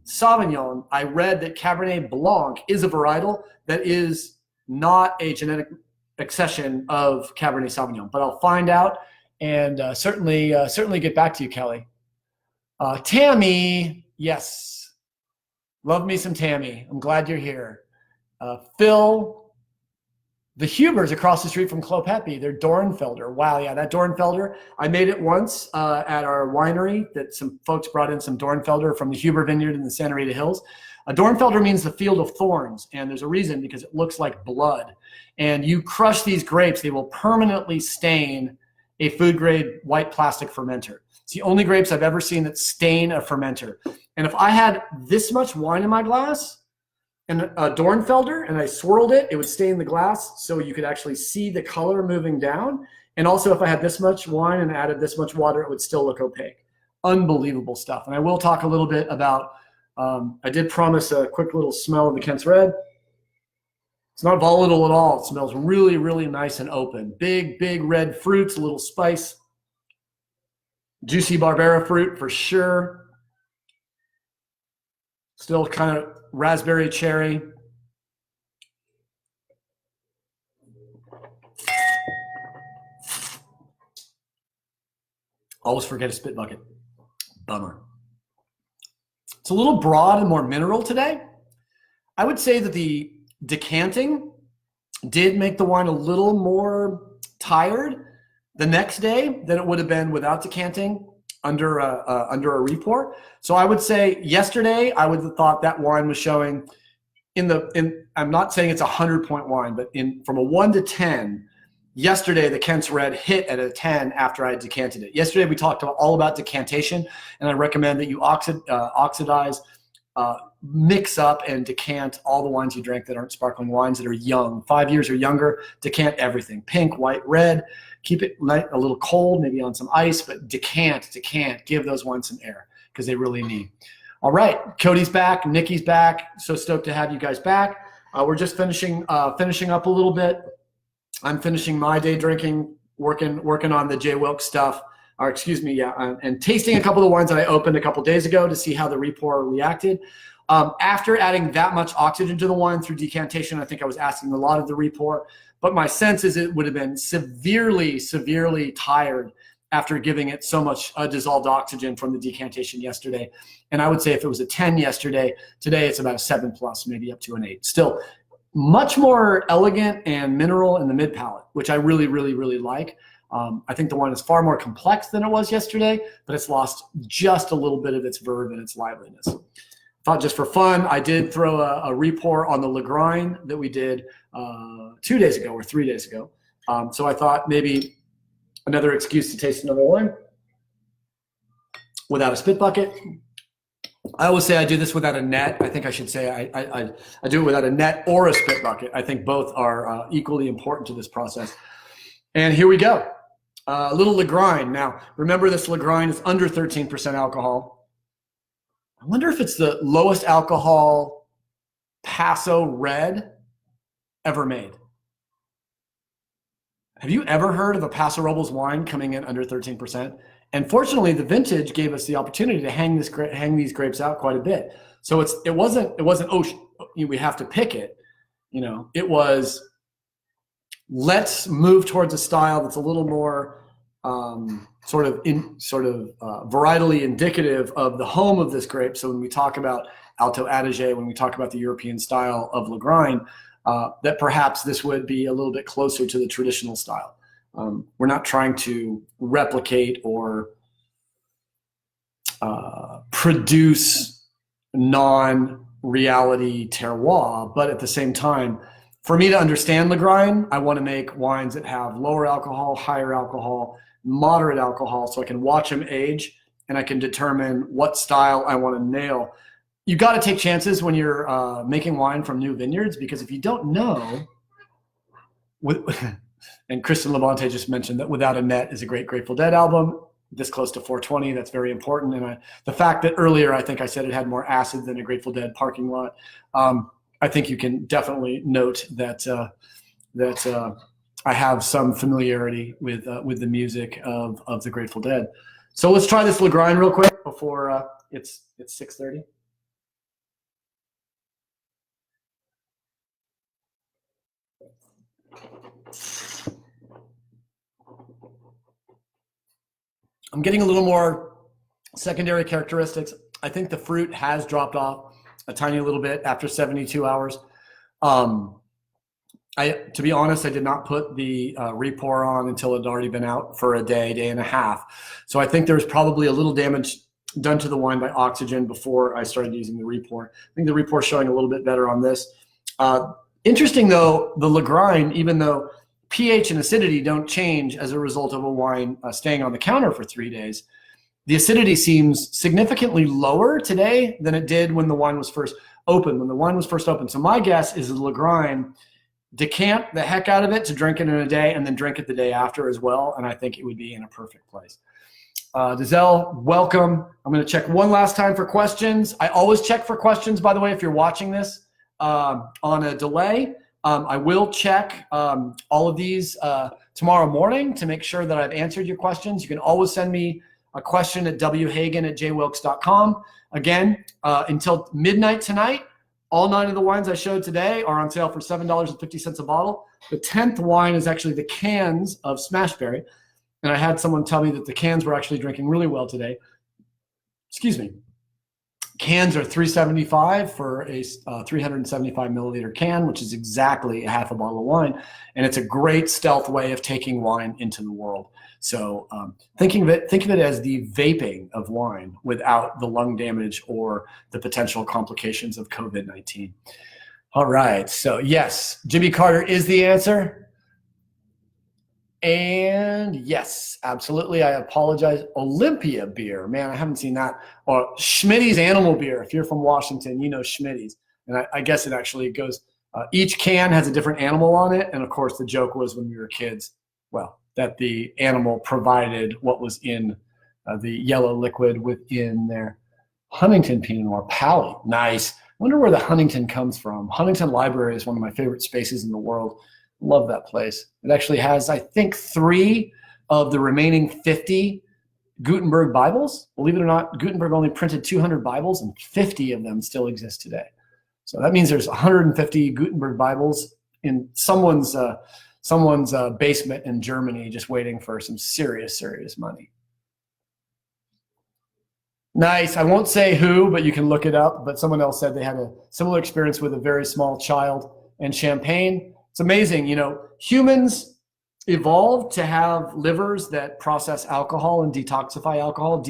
Sauvignon, I read that Cabernet Blanc is a varietal that is not a genetic accession of Cabernet Sauvignon. But I'll find out and certainly get back to you, Kelly. Tammy, yes. Love me some Tammy. I'm glad you're here. Phil, the Hubers across the street from Clopepi, they're Dornfelder. Wow, yeah, that Dornfelder. I made it once at our winery that some folks brought in some Dornfelder from the Huber Vineyard in the Santa Rita Hills. A Dornfelder means the field of thorns, and there's a reason because it looks like blood. And you crush these grapes, they will permanently stain a food-grade white plastic fermenter. It's the only grapes I've ever seen that stain a fermenter. And if I had this much wine in my glass and a Dornfelder and I swirled it, it would stain the glass so you could actually see the color moving down. And also if I had this much wine and added this much water, it would still look opaque. Unbelievable stuff. And I will talk a little bit about, I did promise a quick little smell of the Kent's Red. It's not volatile at all. It smells really, really nice and open. Big, big red fruits, a little spice. Juicy Barbera fruit for sure. Still kind of raspberry cherry. Always forget a spit bucket. Bummer. It's a little broad and more mineral today. I would say that the decanting did make the wine a little more tired the next day than it would have been without decanting under a repour. So I would say yesterday I would have thought that wine was showing I'm not saying it's a 100-point wine, but from a 1 to 10, yesterday the Kent's Red hit at a 10 after I had decanted it. Yesterday we talked all about decantation, and I recommend that you oxidize, mix up and decant all the wines you drink that aren't sparkling wines that are young, 5 years or younger. Decant everything, pink, white, red. Keep it a little cold, maybe on some ice, but decant, give those wines some air because they really need. All right, Cody's back, Nikki's back. So stoked to have you guys back. We're just finishing up a little bit. I'm finishing my day drinking, working on the J. Wilkes stuff, and tasting a couple of the wines that I opened a couple days ago to see how the repour reacted. After adding that much oxygen to the wine through decantation, I think I was asking a lot of the repour, but my sense is it would have been severely, severely tired after giving it so much dissolved oxygen from the decantation yesterday. And I would say if it was a 10 yesterday, today it's about a 7+, maybe up to an 8. Still much more elegant and mineral in the mid palate, which I really, really, really like. I think the wine is far more complex than it was yesterday, but it's lost just a little bit of its verve and its liveliness. Thought just for fun, I did throw a repour on the Lagrein that we did 2 days ago or 3 days ago. So I thought maybe another excuse to taste another wine without a spit bucket. I always say I do this without a net. I think I should say I do it without a net or a spit bucket. I think both are equally important to this process. And here we go. A little Lagrein. Now, remember this Lagrein is under 13% alcohol. I wonder if it's the lowest alcohol Paso Red ever made. Have you ever heard of a Paso Robles wine coming in under 13%? And fortunately, the vintage gave us the opportunity to hang these grapes out quite a bit. So it wasn't we have to pick it. It was let's move towards a style that's a little more varietally indicative of the home of this grape. So when we talk about Alto Adige, when we talk about the European style of Lagrein, that perhaps this would be a little bit closer to the traditional style. We're not trying to replicate or produce non-reality terroir, but at the same time, for me to understand Lagrein, I want to make wines that have lower alcohol, higher alcohol, moderate alcohol, so I can watch them age and I can determine what style I want to nail. You got to take chances when you're making wine from new vineyards, because if you don't know, and Kristen Labonte just mentioned that Without a Net is a great Grateful Dead album, this close to 420, that's very important. And the fact that earlier I think I said it had more acid than a Grateful Dead parking lot, I think you can definitely note that I have some familiarity with the music of the Grateful Dead. So let's try this Lagrein real quick before it's 6:30. I'm getting a little more secondary characteristics. I think the fruit has dropped off a tiny little bit after 72 hours. To be honest, I did not put the repour on until it had already been out for a day and a half. So I think there was probably a little damage done to the wine by oxygen before I started using the repour. I think the repour is showing a little bit better on this. Interesting though, the Lagrein, even though pH and acidity don't change as a result of a wine staying on the counter for 3 days, the acidity seems significantly lower today than it did when the wine was first opened. So my guess is the Lagrein, decant the heck out of it to drink it in a day and then drink it the day after as well. And I think it would be in a perfect place. Dizelle, welcome. I'm going to check one last time for questions. I always check for questions, by the way, if you're watching this on a delay. I will check all of these tomorrow morning to make sure that I've answered your questions. You can always send me a question at whagen@jwilkes.com. Again, until midnight tonight, all 9 of the wines I showed today are on sale for $7.50 a bottle. The 10th wine is actually the cans of Smashberry. and I had someone tell me that the cans were actually drinking really well today. Excuse me. Cans are $3.75 for a 375 milliliter can, which is exactly a half a bottle of wine. And it's a great stealth way of taking wine into the world. So think of it as the vaping of wine without the lung damage or the potential complications of COVID-19. All right. So yes, Jimmy Carter is the answer. And yes, absolutely. I apologize. Olympia beer. Man, I haven't seen that. Or Schmitty's Animal Beer. If you're from Washington, you know Schmitty's. And I guess it actually goes, each can has a different animal on it. And of course, the joke was when we were kids, well, that the animal provided what was in the yellow liquid within their Huntington Pinot Noir. Pally. Nice. I wonder where the Huntington comes from. Huntington Library is one of my favorite spaces in the world. Love that place. It actually has, I think, 3 of the remaining 50 Gutenberg Bibles. Believe it or not, Gutenberg only printed 200 Bibles, and 50 of them still exist today. So that means there's 150 Gutenberg Bibles in someone's basement in Germany, just waiting for some serious money. Nice. I won't say who, but you can look it up. But someone else said they had a similar experience with a very small child and champagne. It's amazing, humans evolved to have livers that process alcohol and detoxify alcohol,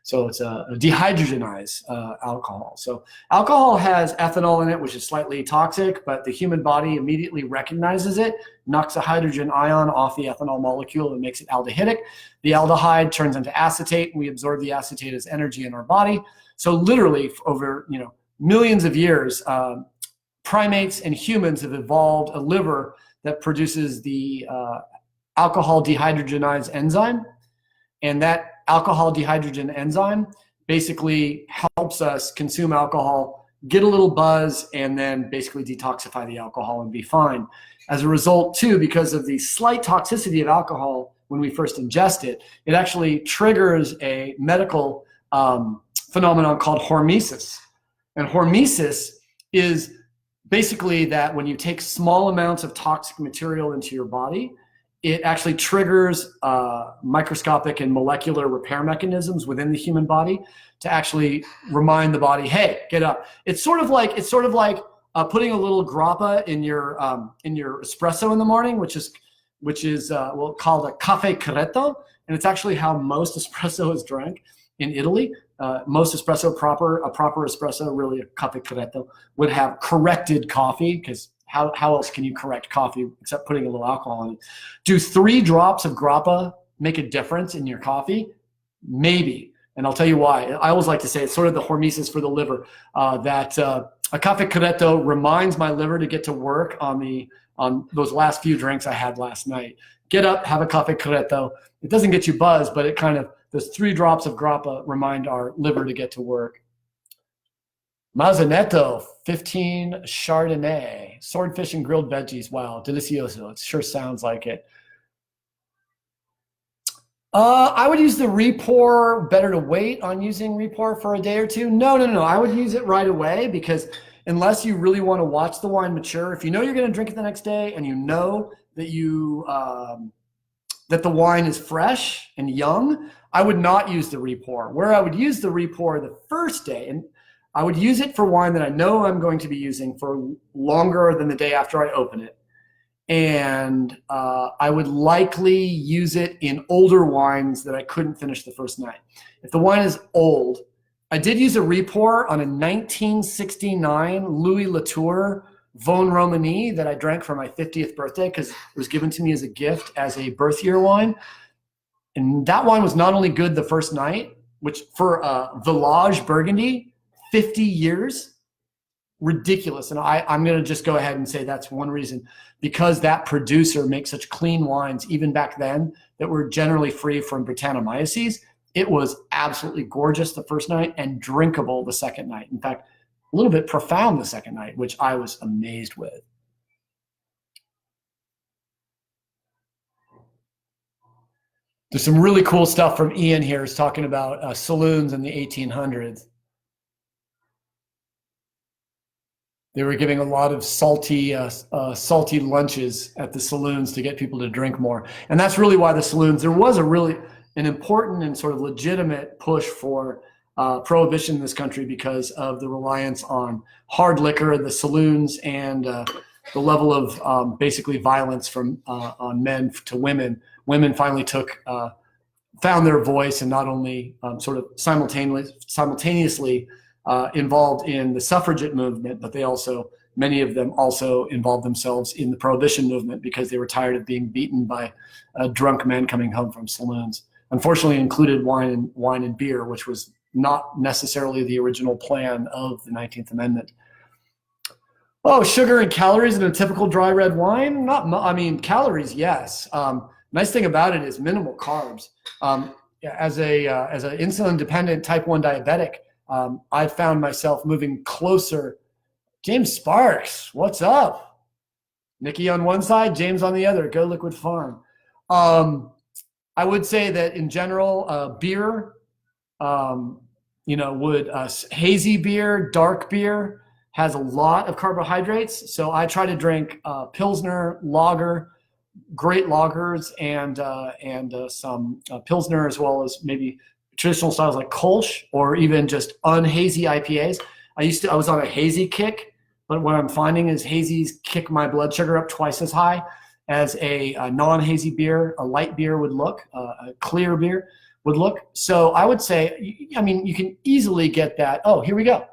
So it's a dehydrogenized alcohol. So alcohol has ethanol in it, which is slightly toxic, but the human body immediately recognizes it, knocks a hydrogen ion off the ethanol molecule and makes it aldehydic. The aldehyde turns into acetate, and we absorb the acetate as energy in our body. So literally over, millions of years, primates and humans have evolved a liver that produces the alcohol dehydrogenase enzyme. And that alcohol dehydrogen enzyme basically helps us consume alcohol, get a little buzz, and then basically detoxify the alcohol and be fine. As a result, too, because of the slight toxicity of alcohol when we first ingest it, it actually triggers a medical phenomenon called hormesis. And hormesis is basically that when you take small amounts of toxic material into your body, it actually triggers microscopic and molecular repair mechanisms within the human body to actually remind the body, hey, get up. It's sort of like putting a little grappa in your espresso in the morning, which is called a caffè corretto, and it's actually how most espresso is drank in Italy. Most espresso, a proper espresso, really a caffè corretto, would have corrected coffee, because how else can you correct coffee except putting a little alcohol in it? Do 3 drops of grappa make a difference in your coffee? Maybe. And I'll tell you why. I always like to say it's sort of the hormesis for the liver, that a caffè corretto reminds my liver to get to work on those last few drinks I had last night. Get up, have a caffè corretto. It doesn't get you buzzed, but it kind of, those 3 drops of grappa remind our liver to get to work. Mazzanetto, 15 Chardonnay, swordfish and grilled veggies. Wow, delicioso. It sure sounds like it. I would use the re-pour. Better to wait on using re-pour for a day or two. No. I would use it right away, because unless you really want to watch the wine mature, if you know you're going to drink it the next day and you know that that the wine is fresh and young, I would not use the re-pour. Where I would use the re-pour the first day, and I would use it for wine that I know I'm going to be using for longer than the day after I open it. And I would likely use it in older wines that I couldn't finish the first night. If the wine is old, I did use a re-pour on a 1969 Louis Latour Vosne Romani that I drank for my 50th birthday, because it was given to me as a gift as a birth year wine. And that wine was not only good the first night, which for Village Burgundy, 50 years, ridiculous. And I'm going to just go ahead and say that's one reason, because that producer makes such clean wines, even back then, that were generally free from Brettanomyces. It was absolutely gorgeous the first night and drinkable the second night. In fact, a little bit profound the second night, which I was amazed with. There's some really cool stuff from Ian here. He's talking about saloons in the 1800s. They were giving a lot of salty lunches at the saloons to get people to drink more. And that's really why the saloons, there was an important and sort of legitimate push for prohibition in this country because of the reliance on hard liquor, the saloons, and the level of basically violence from on men to women. Women finally found their voice and not only sort of simultaneously involved in the suffragette movement, but many of them also involved themselves in the prohibition movement because they were tired of being beaten by drunk men coming home from saloons. Unfortunately, included wine and beer, which was not necessarily the original plan of the 19th Amendment. Oh, sugar and calories in a typical dry red wine? Calories, yes. Nice thing about it is minimal carbs. As an insulin-dependent type 1 diabetic, I found myself moving closer. James Sparks, what's up? Nikki on one side, James on the other. Go Liquid Farm. I would say that in general, beer, hazy beer, dark beer has a lot of carbohydrates. So I try to drink Pilsner, lager, great lagers, and some Pilsner, as well as maybe traditional styles like Kolsch, or even just unhazy IPAs. I was on a hazy kick, but what I'm finding is hazies kick my blood sugar up twice as high as a non-hazy beer, a light beer would look, a clear beer would look. So I would say, you can easily get that. Oh, here we go.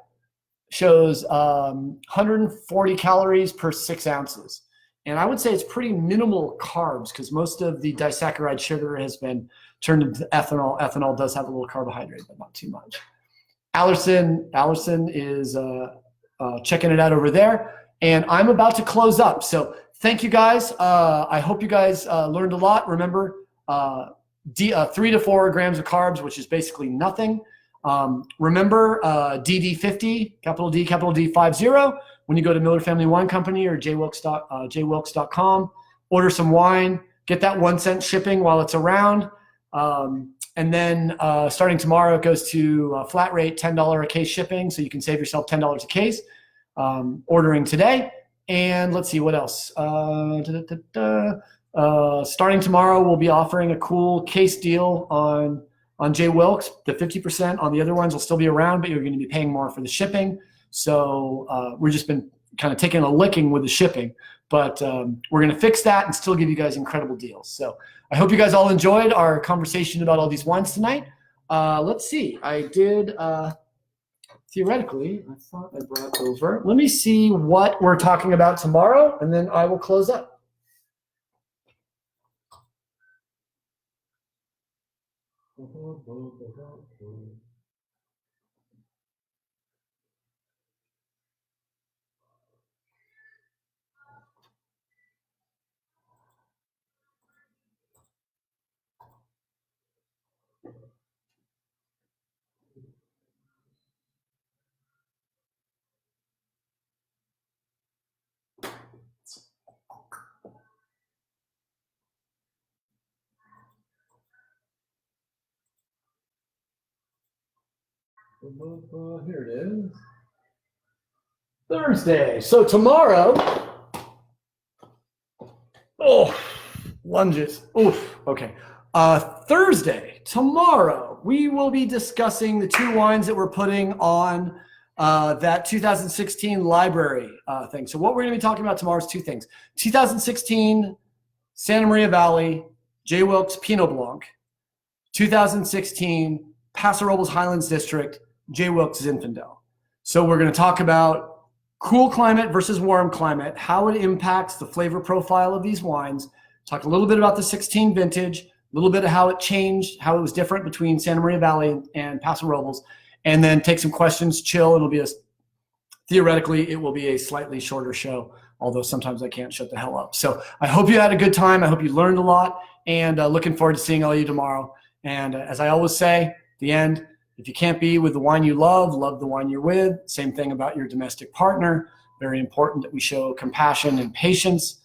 Shows 140 calories per 6 ounces. And I would say it's pretty minimal carbs because most of the disaccharide sugar has been turned into ethanol. Ethanol does have a little carbohydrate, but not too much. Alison is checking it out over there. And I'm about to close up. So thank you guys. I hope you guys learned a lot. Remember, 3 to 4 grams of carbs, which is basically nothing. Remember DD50, capital D, capital D 50. When you go to Miller Family Wine Company or jwilkes.com, order some wine, get that 1 cent shipping while it's around. And then starting tomorrow, it goes to flat rate $10 a case shipping. So you can save yourself $10 a case ordering today. And let's see what else. Starting tomorrow, we'll be offering a cool case deal on J. Wilkes. The 50% on the other ones will still be around, but you're going to be paying more for the shipping. So we've just been kind of taking a licking with the shipping, but we're going to fix that and still give you guys incredible deals. So I hope you guys all enjoyed our conversation about all these wines tonight. Let's see. I did, theoretically, I thought I brought over. Let me see what we're talking about tomorrow, and then I will close up. Here it is. Thursday. So tomorrow, lunges. Oof. Okay. Thursday, tomorrow, we will be discussing the 2 wines that we're putting on that 2016 library thing. So what we're going to be talking about tomorrow is 2 things. 2016 Santa Maria Valley J. Wilkes Pinot Blanc. 2016 Paso Robles Highlands District J. Wilkes Zinfandel. So we're going to talk about cool climate versus warm climate, how it impacts the flavor profile of these wines, talk a little bit about the 16 vintage, a little bit of how it changed, how it was different between Santa Maria Valley and Paso Robles, and then take some questions, chill. Theoretically, it will be a slightly shorter show, although sometimes I can't shut the hell up. So I hope you had a good time. I hope you learned a lot, and looking forward to seeing all of you tomorrow. And as I always say, at the end, if you can't be with the wine you love the wine you're with. Same thing about your domestic partner. Very important that we show compassion and patience.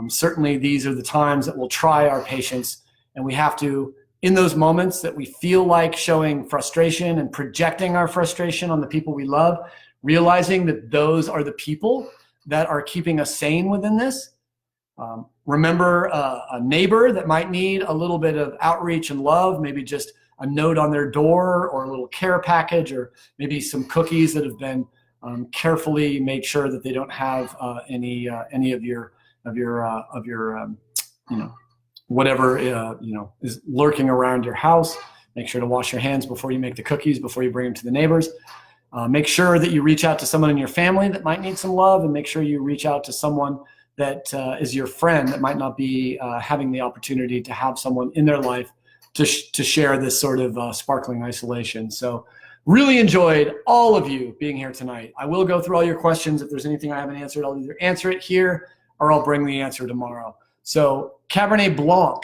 Certainly these are the times that we'll try our patience, and we have to, in those moments that we feel like showing frustration and projecting our frustration on the people we love, realizing that those are the people that are keeping us sane within this. Remember a neighbor that might need a little bit of outreach and love, maybe just a note on their door or a little care package, or maybe some cookies that have been carefully made sure that they don't have any of your whatever is lurking around your house. Make sure to wash your hands before you make the cookies, before you bring them to the neighbors. Make sure that you reach out to someone in your family that might need some love, and make sure you reach out to someone that is your friend that might not be having the opportunity to have someone in their life to share this sort of sparkling isolation. So really enjoyed all of you being here tonight. I will go through all your questions. If there's anything I haven't answered, I'll either answer it here or I'll bring the answer tomorrow. So Cabernet Blanc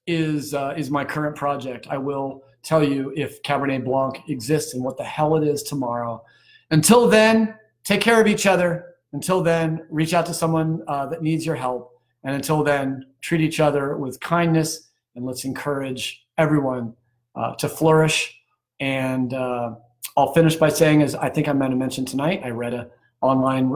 is my current project. I will tell you if Cabernet Blanc exists and what the hell it is tomorrow. Until then, take care of each other. Until then, reach out to someone that needs your help. And until then, treat each other with kindness, and let's encourage everyone to flourish. And I'll finish by saying, as I think I meant to mention tonight, I read an online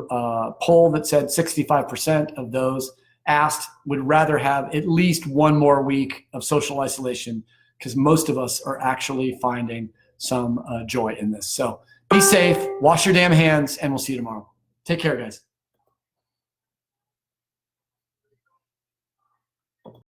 poll that said 65% of those asked would rather have at least one more week of social isolation, because most of us are actually finding some joy in this. So be safe, wash your damn hands, and we'll see you tomorrow. Take care, guys.